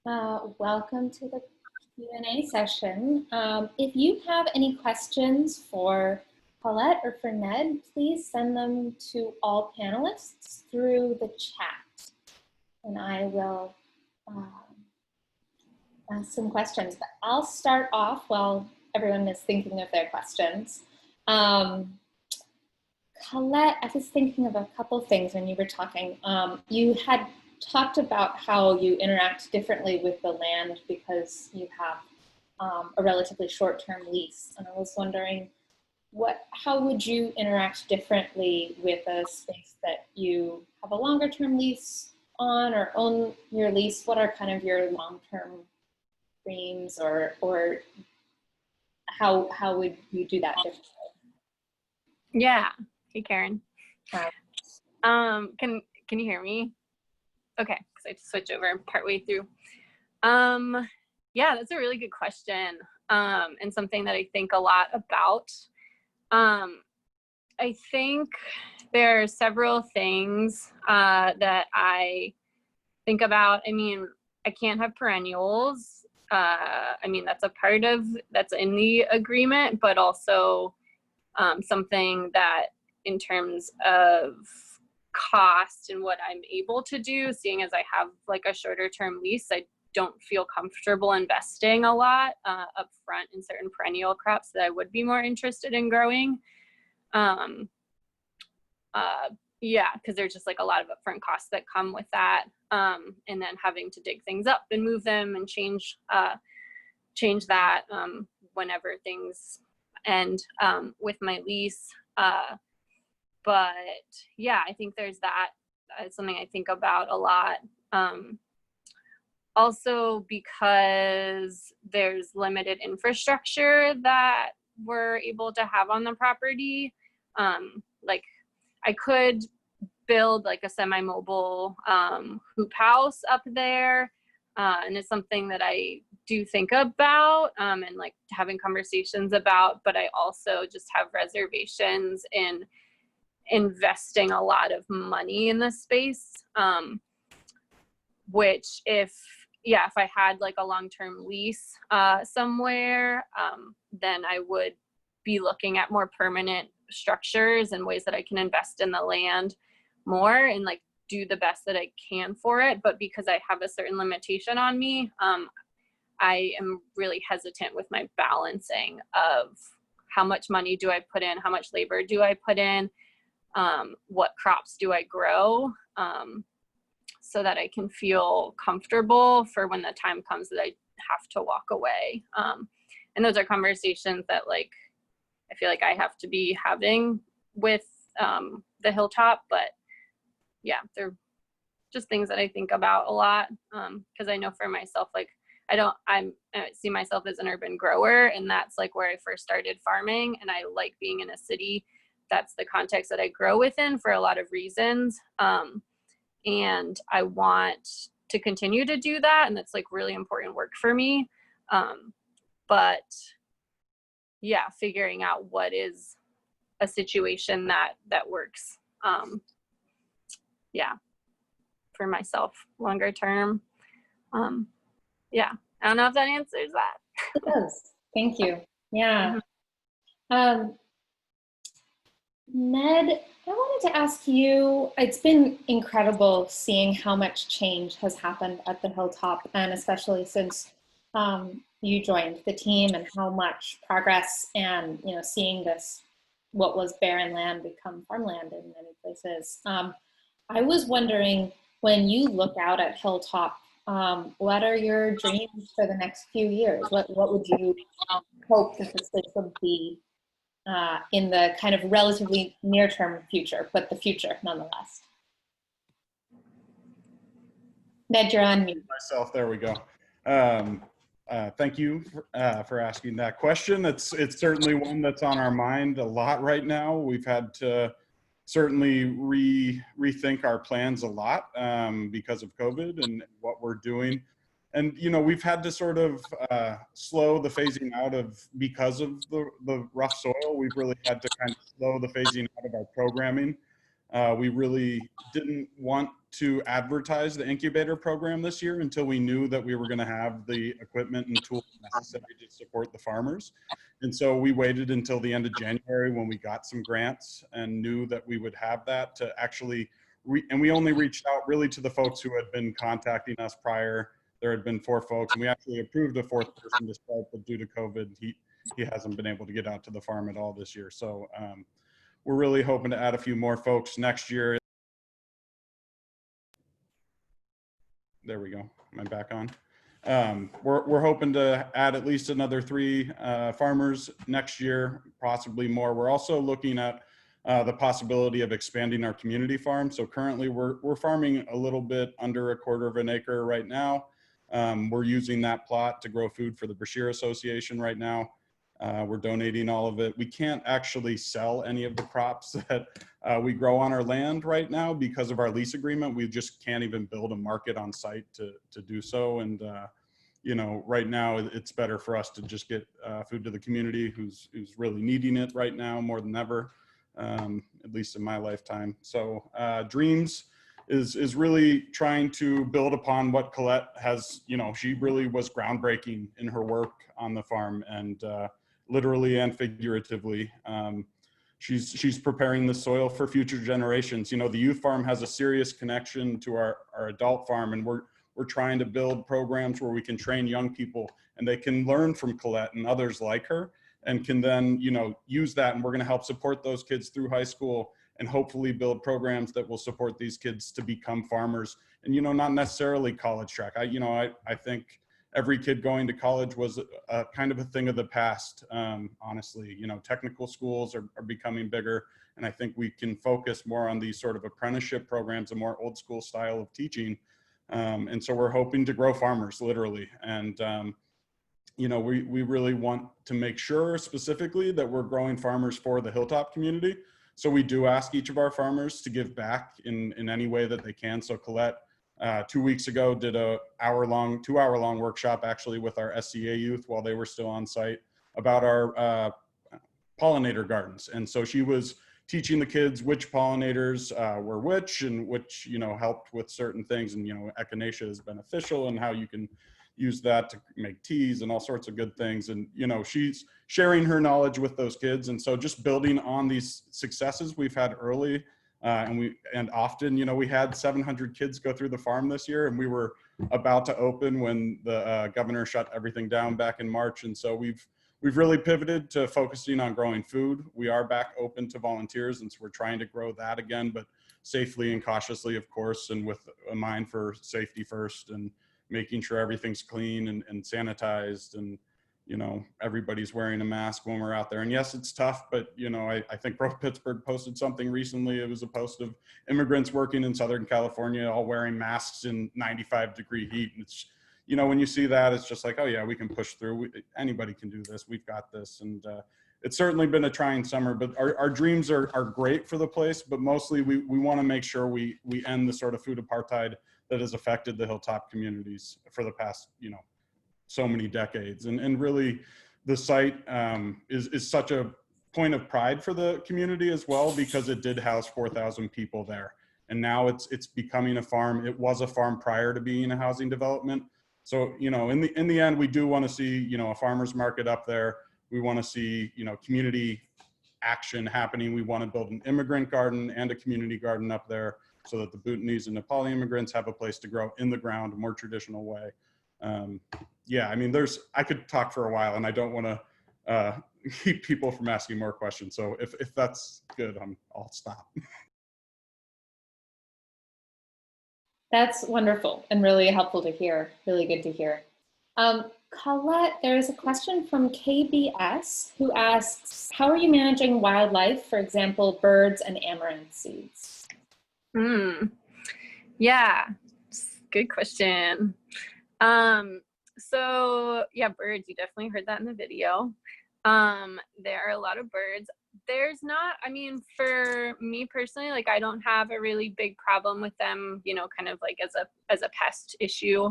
Speaker 5: welcome to the Q&A session. If you have any questions for Collette or for Ned, please send them to all panelists through the chat. And I will ask some questions, but I'll start off while everyone is thinking of their questions. Collette, I was thinking of a couple things when you were talking. You had talked about how you interact differently with the land because you have a relatively short-term lease. And I was wondering, how would you interact differently with a space that you have a longer-term lease on or own your lease? What are kind of your long-term dreams, or how would you do that differently?
Speaker 6: Yeah. Hey, Karen.
Speaker 5: Hi.
Speaker 6: Can you hear me? Okay, because I had to switch over partway through. Yeah, that's a really good question, and something that I think a lot about. I think there are several things that I think about. I mean, I can't have perennials. I mean, that's in the agreement, but also something that in terms of cost and what I'm able to do, seeing as I have like a shorter term lease, I don't feel comfortable investing a lot up front in certain perennial crops that I would be more interested in growing. Yeah, because there's just like a lot of upfront costs that come with that. And then having to dig things up and move them and change that whenever things end with my lease. But yeah, I think there's that. It's something I think about a lot. Also because there's limited infrastructure that we're able to have on the property. Like I could build like a semi-mobile hoop house up there. And it's something that I do think about and like having conversations about, but I also just have reservations in investing a lot of money in this space, which if I had like a long-term lease somewhere, then I would be looking at more permanent structures and ways that I can invest in the land more and like do the best that I can for it. But because I have a certain limitation on me, I am really hesitant with my balancing of how much money do I put in, how much labor do I put in, what crops do I grow, so that I can feel comfortable for when the time comes that I have to walk away. And those are conversations that like I feel like I have to be having with the Hilltop, but yeah, they're just things that I think about a lot, because I know for myself, like I see myself as an urban grower, and that's like where I first started farming, and I like being in a city. That's the context that I grow within for a lot of reasons. And I want to continue to do that, and that's like really important work for me. But yeah, figuring out what is a situation that works. Yeah, for myself longer term. Yeah, I don't know if that answers that.
Speaker 5: It does. Thank you. Yeah. Ned, I wanted to ask you, it's been incredible seeing how much change has happened at the Hilltop, and especially since you joined the team, and how much progress and, you know, seeing this, what was barren land become farmland in many places. I was wondering, when you look out at Hilltop, what are your dreams for the next few years? What would you hope that the space would be in the kind of relatively near-term future, but the future nonetheless? Ned, you're on mute.
Speaker 3: Myself, there we go. Thank you for asking that question. It's certainly one that's on our mind a lot right now. We've had to certainly rethink our plans a lot because of COVID and what we're doing. And, you know, we've had to sort of slow the phasing out of, because of the rough soil, we've really had to kind of slow the phasing out of our programming. We really didn't want to advertise the incubator program this year until we knew that we were going to have the equipment and tools necessary to support the farmers. And so we waited until the end of January when we got some grants and knew that we would have that to actually, and we only reached out really to the folks who had been contacting us prior. There had been 4 folks, and we actually approved a 4th person to start, but due to COVID, he hasn't been able to get out to the farm at all this year. So we're really hoping to add a few more folks next year. There we go. Am I back on? We're hoping to add at least another 3 farmers next year, possibly more. We're also looking at the possibility of expanding our community farm. So currently we're farming a little bit under 1/4 of an acre right now. We're using that plot to grow food for the Brashear Association right now. We're donating all of it. We can't actually sell any of the crops that we grow on our land right now because of our lease agreement. We just can't even build a market on site to do so. And you know, right now it's better for us to just get food to the community who's really needing it right now more than ever, at least in my lifetime. So Dreams is really trying to build upon what Collette has, you know, she really was groundbreaking in her work on the farm, and literally and figuratively. She's preparing the soil for future generations. You know, the youth farm has a serious connection to our adult farm, and we're trying to build programs where we can train young people and they can learn from Collette and others like her, and can then, you know, use that, and we're going to help support those kids through high school and hopefully build programs that will support these kids to become farmers. And, you know, not necessarily college track. I think every kid going to college was a kind of a thing of the past. Honestly, you know, technical schools are becoming bigger, and I think we can focus more on these sort of apprenticeship programs, a more old school style of teaching. And so we're hoping to grow farmers, literally. And, you know, we really want to make sure specifically that we're growing farmers for the Hilltop community. So we do ask each of our farmers to give back in any way that they can. So Collette, 2 weeks ago, did a 2-hour-long workshop actually with our SCA youth while they were still on site about our pollinator gardens. And so she was teaching the kids which pollinators were which, and which, you know, helped with certain things. And, you know, echinacea is beneficial, and how you can use that to make teas and all sorts of good things. And, you know, she's sharing her knowledge with those kids. And so just building on these successes we've had early, and often, you know, we had 700 kids go through the farm this year, and we were about to open when the governor shut everything down back in March. And so we've really pivoted to focusing on growing food. We are back open to volunteers, and so we're trying to grow that again, but safely and cautiously, of course, and with a mind for safety first, and making sure everything's clean and sanitized, and, you know, everybody's wearing a mask when we're out there. And yes, it's tough, but, you know, I think Pro Pittsburgh posted something recently. It was a post of immigrants working in Southern California, all wearing masks in 95-degree heat. And it's, you know, when you see that, it's just like, oh yeah, we can push through. Anybody can do this. We've got this. And it's certainly been a trying summer, but our dreams are great for the place, but mostly we want to make sure we end the sort of food apartheid that has affected the Hilltop communities for the past, you know, so many decades. And really the site is such a point of pride for the community as well, because it did house 4,000 people there. And now it's becoming a farm. It was a farm prior to being a housing development. So, you know, in the end, we do want to see, you know, a farmer's market up there. We want to see, you know, community action happening. We want to build an immigrant garden and a community garden up there, so that the Bhutanese and Nepali immigrants have a place to grow in the ground, a more traditional way. Yeah, I mean, I could talk for a while, and I don't want to keep people from asking more questions. So if that's good, I'll stop.
Speaker 5: That's wonderful and really helpful to hear. Really good to hear. Collette, there is a question from KBS who asks, how are you managing wildlife, for example, birds and amaranth seeds?
Speaker 6: Yeah, good question. So yeah, birds, you definitely heard that in the video. There are a lot of birds. There's not, I mean, for me personally, like, I don't have a really big problem with them, you know, kind of like as a pest issue.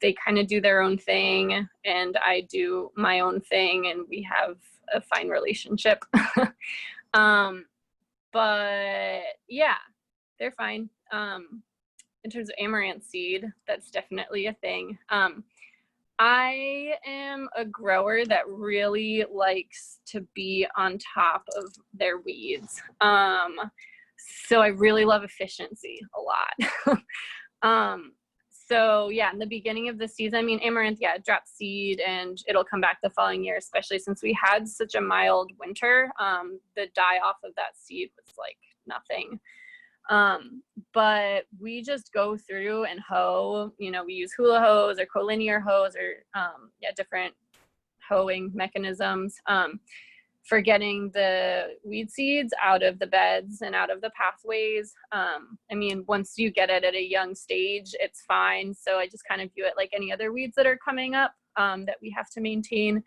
Speaker 6: they kind of do their own thing and I do my own thing, and we have a fine relationship. But yeah, they're fine. In terms of amaranth seed, that's definitely a thing. I am a grower that really likes to be on top of their weeds. So I really love efficiency a lot. So yeah, in the beginning of the season, I mean, amaranth, yeah, drop seed and it'll come back the following year, especially since we had such a mild winter. The die off of that seed was like nothing. But we just go through and hoe, you know, we use hula hose or collinear hose or yeah, different hoeing mechanisms for getting the weed seeds out of the beds and out of the pathways. I mean, once you get it at a young stage, it's fine. So I just kind of view it like any other weeds that are coming up that we have to maintain.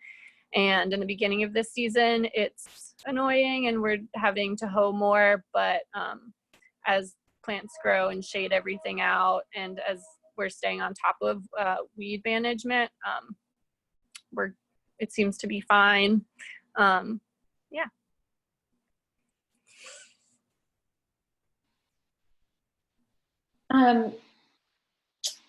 Speaker 6: And in the beginning of this season, it's annoying and we're having to hoe more, but as plants grow and shade everything out, and as we're staying on top of weed management, it seems to be fine. Yeah.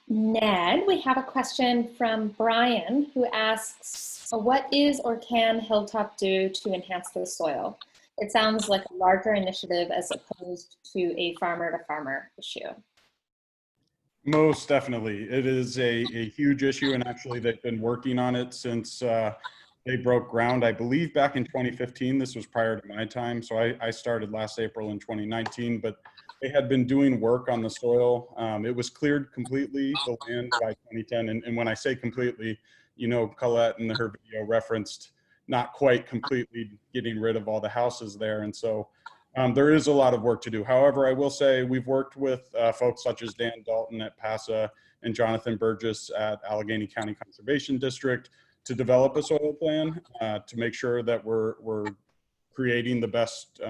Speaker 5: Ned, we have a question from Brian who asks, what is or can Hilltop do to enhance the soil? It sounds like a larger initiative as opposed to a farmer-to-farmer issue.
Speaker 3: Most definitely. It is a huge issue, and actually they've been working on it since they broke ground, I believe, back in 2015. This was prior to my time. So I started last April in 2019, but they had been doing work on the soil. It was cleared completely, the land, by 2010. And when I say completely, you know, Collette in her video referenced not quite completely getting rid of all the houses there. And so there is a lot of work to do. However, I will say we've worked with folks such as Dan Dalton at PASA and Jonathan Burgess at Allegheny County Conservation District to develop a soil plan to make sure that we're creating the best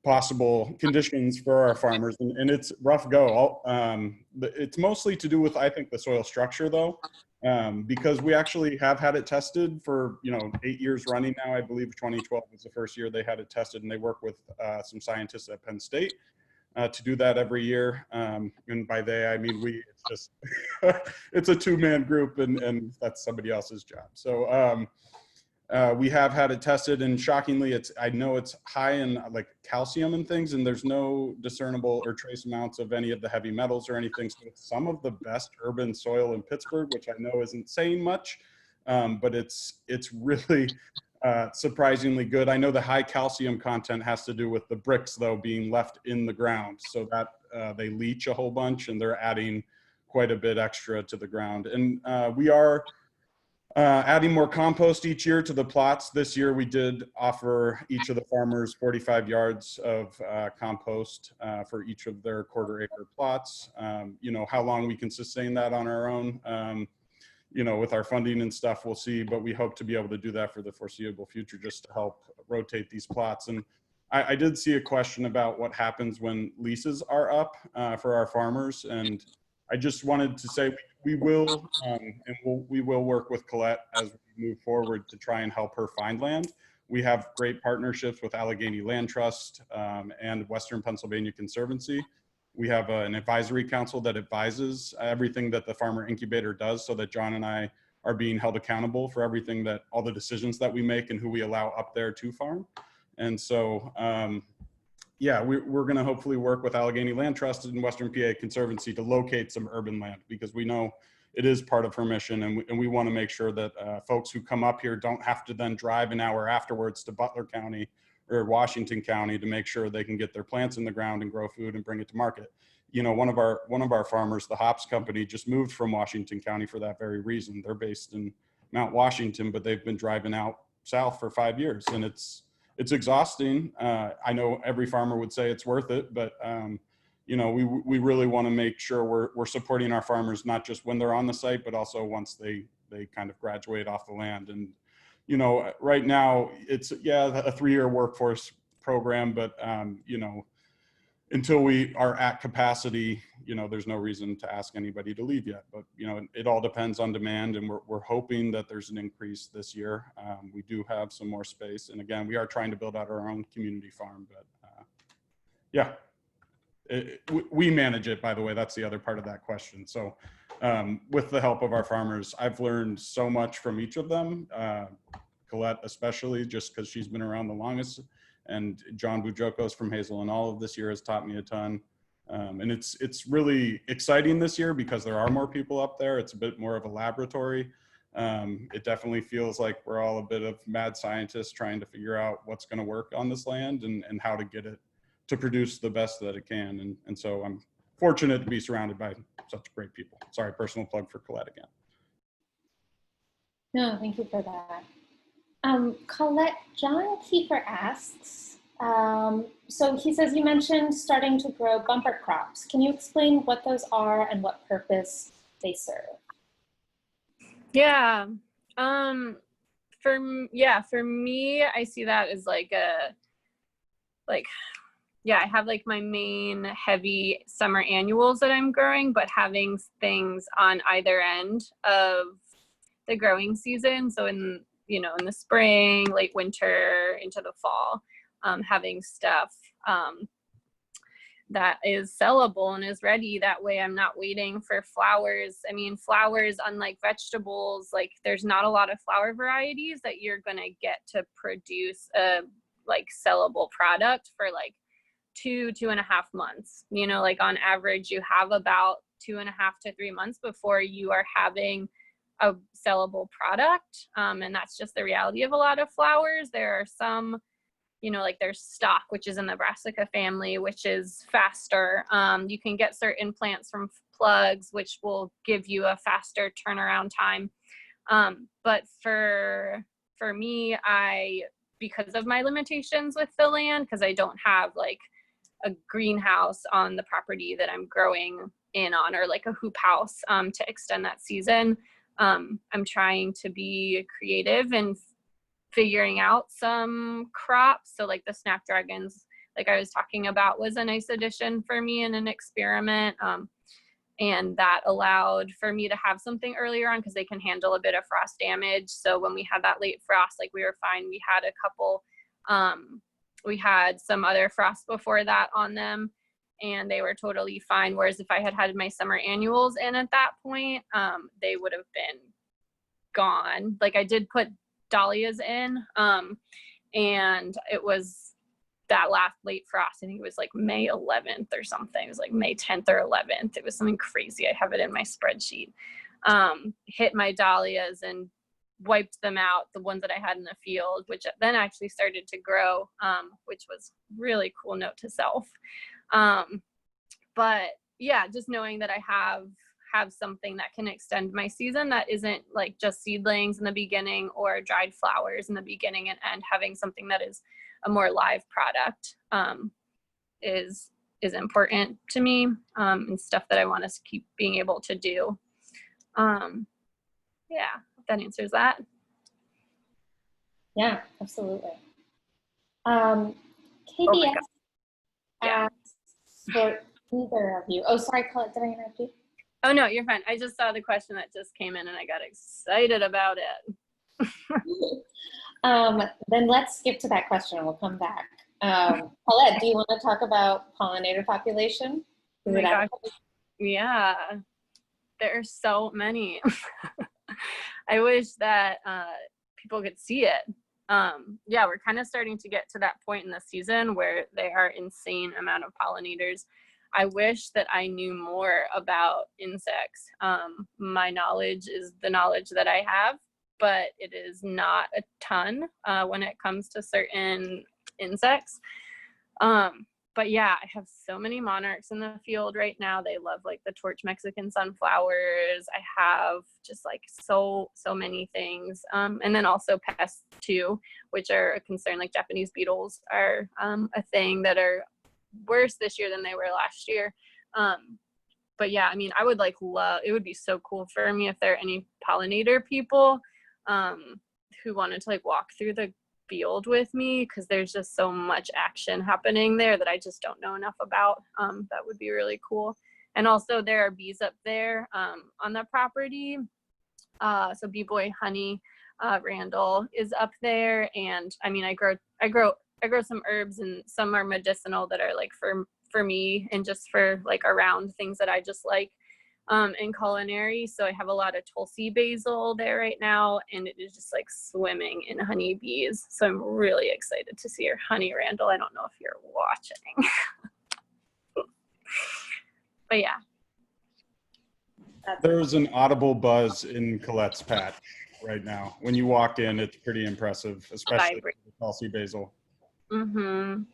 Speaker 3: possible conditions for our farmers. And it's rough go. It's mostly to do with, I think, the soil structure though, because we actually have had it tested for, 8 years running now. I believe 2012 was the first year they had it tested, and they work with some scientists at Penn State to do that every year. And by they, I mean it's just, it's a two-man group, and that's somebody else's job. So we have had it tested, and shockingly, I know it's high in like calcium and things, and there's no discernible or trace amounts of any of the heavy metals or anything. So it's some of the best urban soil in Pittsburgh, which I know isn't saying much, but it's really surprisingly good. I know the high calcium content has to do with the bricks though being left in the ground, so that they leach a whole bunch, and they're adding quite a bit extra to the ground. And we are adding more compost each year to the plots. This year we did offer each of the farmers 45 yards of compost for each of their quarter-acre plots. How long we can sustain that on our own, with our funding and stuff, we'll see, but we hope to be able to do that for the foreseeable future just to help rotate these plots. And I did see a question about what happens when leases are up for our farmers. And I just wanted to say we will, we will work with Collette as we move forward to try and help her find land. We have great partnerships with Allegheny Land Trust and Western Pennsylvania Conservancy. We have an advisory council that advises everything that the Farmer Incubator does, so that John and I are being held accountable for everything that, all the decisions that we make and who we allow up there to farm. And so, yeah, we're going to hopefully work with Allegheny Land Trust and Western PA Conservancy to locate some urban land, because we know it is part of her mission, and we want to make sure that folks who come up here don't have to then drive an hour afterwards to Butler County or Washington County to make sure they can get their plants in the ground and grow food and bring it to market. One of our farmers, the hops company, just moved from Washington County for that very reason. They're based in Mount Washington, but they've been driving out south for 5 years, and it's exhausting. I know every farmer would say it's worth it, but we really want to make sure we're supporting our farmers, not just when they're on the site, but also once they kind of graduate off the land. And right now it's a 3-year workforce program, but until we are at capacity, you know, there's no reason to ask anybody to leave yet. But, you know, it all depends on demand, and we're hoping that there's an increase this year. We do have some more space. And again, we are trying to build out our own community farm, but yeah, we manage it, by the way. That's the other part of that question. So with the help of our farmers, I've learned so much from each of them. Collette especially, just because she's been around the longest, and John Bujokos from Hazel and Olive this year has taught me a ton. And it's really exciting this year because there are more people up there. It's a bit more of a laboratory. It definitely feels like we're all a bit of mad scientists trying to figure out what's going to work on this land and how to get it to produce the best that it can. And so I'm fortunate to be surrounded by such great people. Sorry, personal plug for Collette again.
Speaker 5: No, thank you for that. Collette, John Kiefer asks, so he says, you mentioned starting to grow bumper crops. Can you explain what those are and what purpose they serve?
Speaker 6: Yeah. For me, I see that as I have like my main heavy summer annuals that I'm growing, but having things on either end of the growing season. So in the spring, late winter, into the fall, having stuff that is sellable and is ready. That way I'm not waiting for flowers. I mean, flowers, unlike vegetables, like there's not a lot of flower varieties that you're gonna get to produce a like sellable product for like 2.5 months. You know, like on average, you have about 2.5 to 3 months before you are having a sellable product. And that's just the reality of a lot of flowers. There are some, like there's stock, which is in the brassica family, which is faster. You can get certain plants from plugs, which will give you a faster turnaround time. But for me, because of my limitations with the land, because I don't have like a greenhouse on the property that I'm growing in on, or like a hoop house to extend that season, I'm trying to be creative and figuring out some crops. So like the snapdragons, like I was talking about, was a nice addition for me in an experiment. And that allowed for me to have something earlier on because they can handle a bit of frost damage. So when we had that late frost, like we were fine. We had a couple, we had some other frost before that on them, and they were totally fine. Whereas if I had had my summer annuals in at that point, they would have been gone. Like I did put dahlias in, and it was that last late frost. I think it was like May 11th or something. It was like May 10th or 11th. It was something crazy. I have it in my spreadsheet. Hit my dahlias and wiped them out, the ones that I had in the field, which then actually started to grow, which was really cool note to self. But yeah, just knowing that I have something that can extend my season that isn't like just seedlings in the beginning or dried flowers in the beginning and end, having something that is a more live product is important to me, and stuff that I want us to keep being able to do. Yeah, if that answers that.
Speaker 5: Yeah, absolutely. KBS asks for either of you. Oh, sorry, Collette, did I interrupt you?
Speaker 6: Oh, no, you're fine. I just saw the question that just came in and I got excited about it.
Speaker 5: Then let's skip to that question and we'll come back. Collette, do you want to talk about pollinator population?
Speaker 6: Oh my gosh. Yeah, there are so many. I wish that people could see it. Yeah, we're kind of starting to get to that point in the season where there are insane amount of pollinators. I wish that I knew more about insects. My knowledge is the knowledge that I have, but it is not a ton when it comes to certain insects. But yeah, I have so many monarchs in the field right now. They love like the torch Mexican sunflowers. I have just like so many things. And then also pests too, which are a concern. Like Japanese beetles are a thing that are worse this year than they were last year. But yeah, I mean, I would like love, it would be so cool for me if there are any pollinator people who wanted to like walk through the field with me, because there's just so much action happening there that I just don't know enough about. That would be really cool. And also there are bees up there on the property. So Bee Boy Honey Randall is up there, and I mean I grow some herbs, and some are medicinal that are like for me and just for like around things that I just like in culinary. So I have a lot of Tulsi basil there right now, and it is just like swimming in honeybees. So I'm really excited to see your honey, Randall. I don't know if you're watching. But yeah.
Speaker 3: There's an audible buzz in Colette's patch right now. When you walk in, it's pretty impressive, especially the Tulsi basil.
Speaker 5: And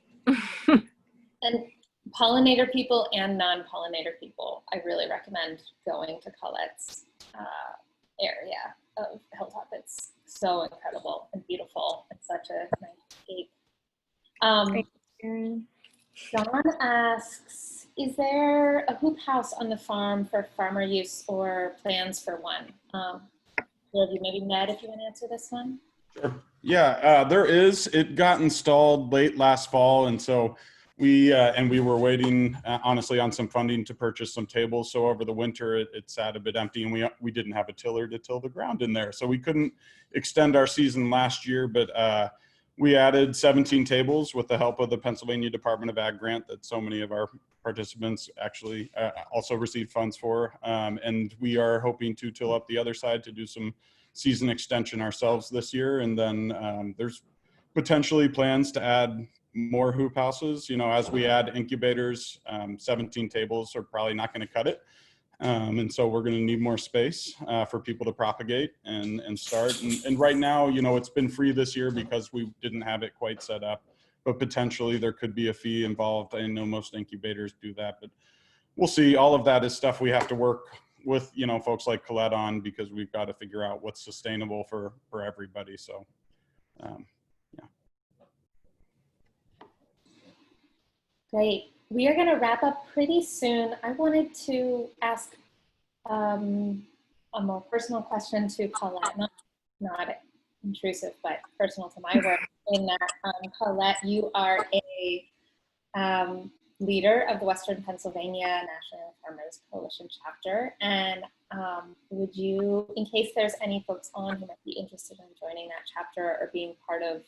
Speaker 5: pollinator people and non-pollinator people, I really recommend going to Colette's area of Hilltop. It's so incredible and beautiful. It's such a nice escape. John asks, is there a hoop house on the farm for farmer use or plans for one? Maybe Ned, if you want to answer this one.
Speaker 3: Sure. Yeah, there is. It got installed late last fall, and so we were waiting, honestly, on some funding to purchase some tables. So over the winter, it sat a bit empty, and we didn't have a tiller to till the ground in there, so we couldn't extend our season last year. But we added 17 tables with the help of the Pennsylvania Department of Ag grant that so many of our participants actually also received funds for. And we are hoping to till up the other side to do some season extension ourselves this year. And then there's potentially plans to add more hoop houses. You know, as we add incubators, 17 tables are probably not going to cut it. And so we're going to need more space for people to propagate and start. And right now, you know, it's been free this year because we didn't have it quite set up, but potentially there could be a fee involved. I know most incubators do that, but we'll see. All of that is stuff we have to work with, you know, folks like Collette on, because we've got to figure out what's sustainable for everybody. So, yeah.
Speaker 5: Great. We are going to wrap up pretty soon. I wanted to ask a more personal question to Collette, not intrusive, but personal to my work, in that, Collette, you are a leader of the Western Pennsylvania National Farmers Coalition chapter. And would you, in case there's any folks on who might be interested in joining that chapter or being part of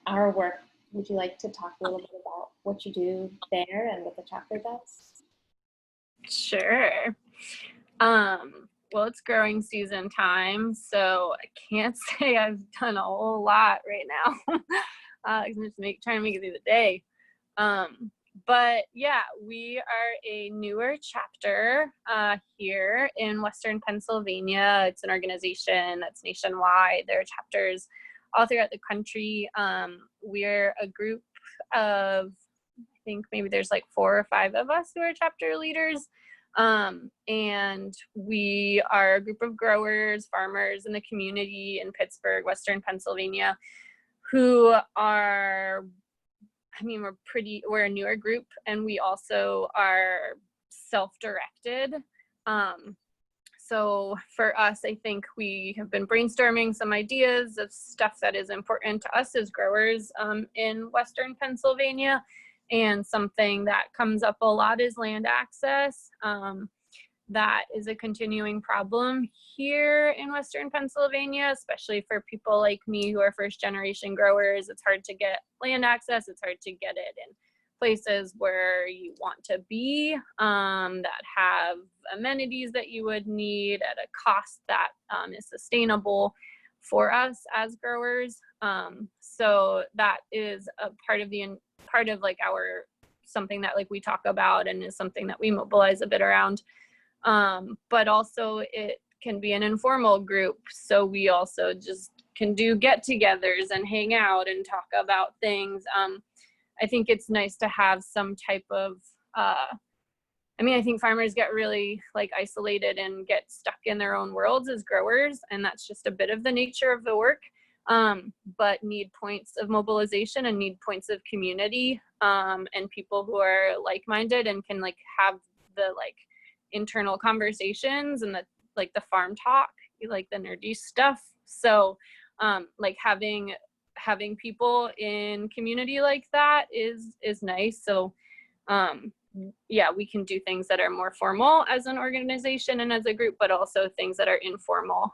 Speaker 5: our work, would you like to talk a little bit about what you do there and what the chapter does?
Speaker 6: Sure. Well, it's growing season time, so I can't say I've done a whole lot right now. I'm just trying to make it through the day. But yeah, we are a newer chapter here in Western Pennsylvania. It's an organization that's nationwide. There are chapters all throughout the country. We're a group of, I think maybe there's like 4 or 5 of us who are chapter leaders. And we are a group of growers, farmers in the community in Pittsburgh, Western Pennsylvania, who are, I mean, we're a newer group, and we also are self-directed. So for us, I think we have been brainstorming some ideas of stuff that is important to us as growers in Western Pennsylvania. And something that comes up a lot is land access. That is a continuing problem here in Western Pennsylvania, especially for people like me who are first generation growers. It's hard to get land access. It's hard to get it in places where you want to be, that have amenities that you would need at a cost that is sustainable for us as growers. So that is a part of like our, something that like we talk about and is something that we mobilize a bit around. But also it can be an informal group. So we also just can do get-togethers and hang out and talk about things. I think it's nice to have some type of, I mean, I think farmers get really like isolated and get stuck in their own worlds as growers, and that's just a bit of the nature of the work, but need points of mobilization and need points of community, and people who are like-minded and can like have the like internal conversations and the like the farm talk, like the nerdy stuff. So like having having people in community like that is nice. So yeah, we can do things that are more formal as an organization and as a group, but also things that are informal.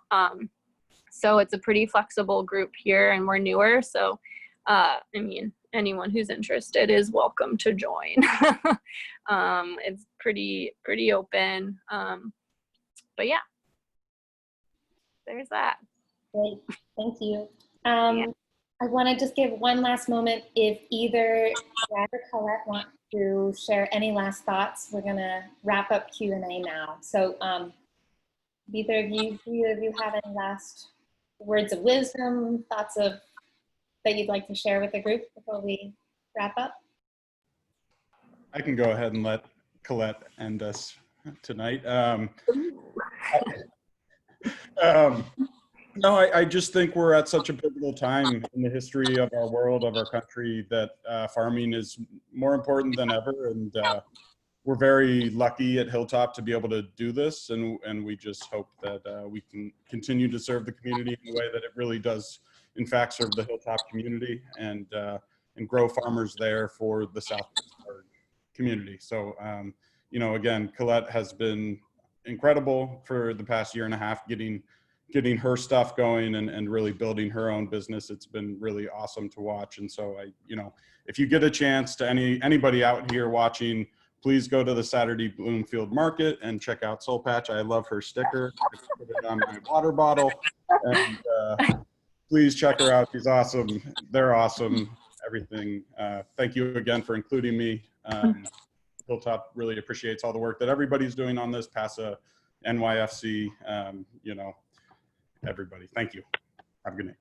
Speaker 6: So it's a pretty flexible group here, and we're newer. So, I mean, anyone who's interested is welcome to join. It's pretty open. But yeah, there's that.
Speaker 5: Great, thank you.
Speaker 6: Yeah.
Speaker 5: I want to just give one last moment if either Brad or Collette want to share any last thoughts. We're going to wrap up Q&A now. So do either of you have any last words of wisdom, thoughts that you'd like to share with the group before we wrap up?
Speaker 3: I can go ahead and let Collette end us tonight. No, I just think we're at such a pivotal time in the history of our world, of our country, that farming is more important than ever. And we're very lucky at Hilltop to be able to do this. And we just hope that we can continue to serve the community in a way that it really does, in fact, serve the Hilltop community and grow farmers there for the South Pittsburgh community. So, you know, again, Collette has been incredible for the past year and a half, getting her stuff going and really building her own business. It's been really awesome to watch. And so you know, if you get a chance to anybody out here watching, please go to the Saturday Bloomfield Market and check out Soul Patch. I love her sticker. I put it on my water bottle. And please check her out. She's awesome. They're awesome. Everything. Thank you again for including me. Hilltop really appreciates all the work that everybody's doing on this, PASA, NYFC, you know, everybody. Thank you. Have a good night.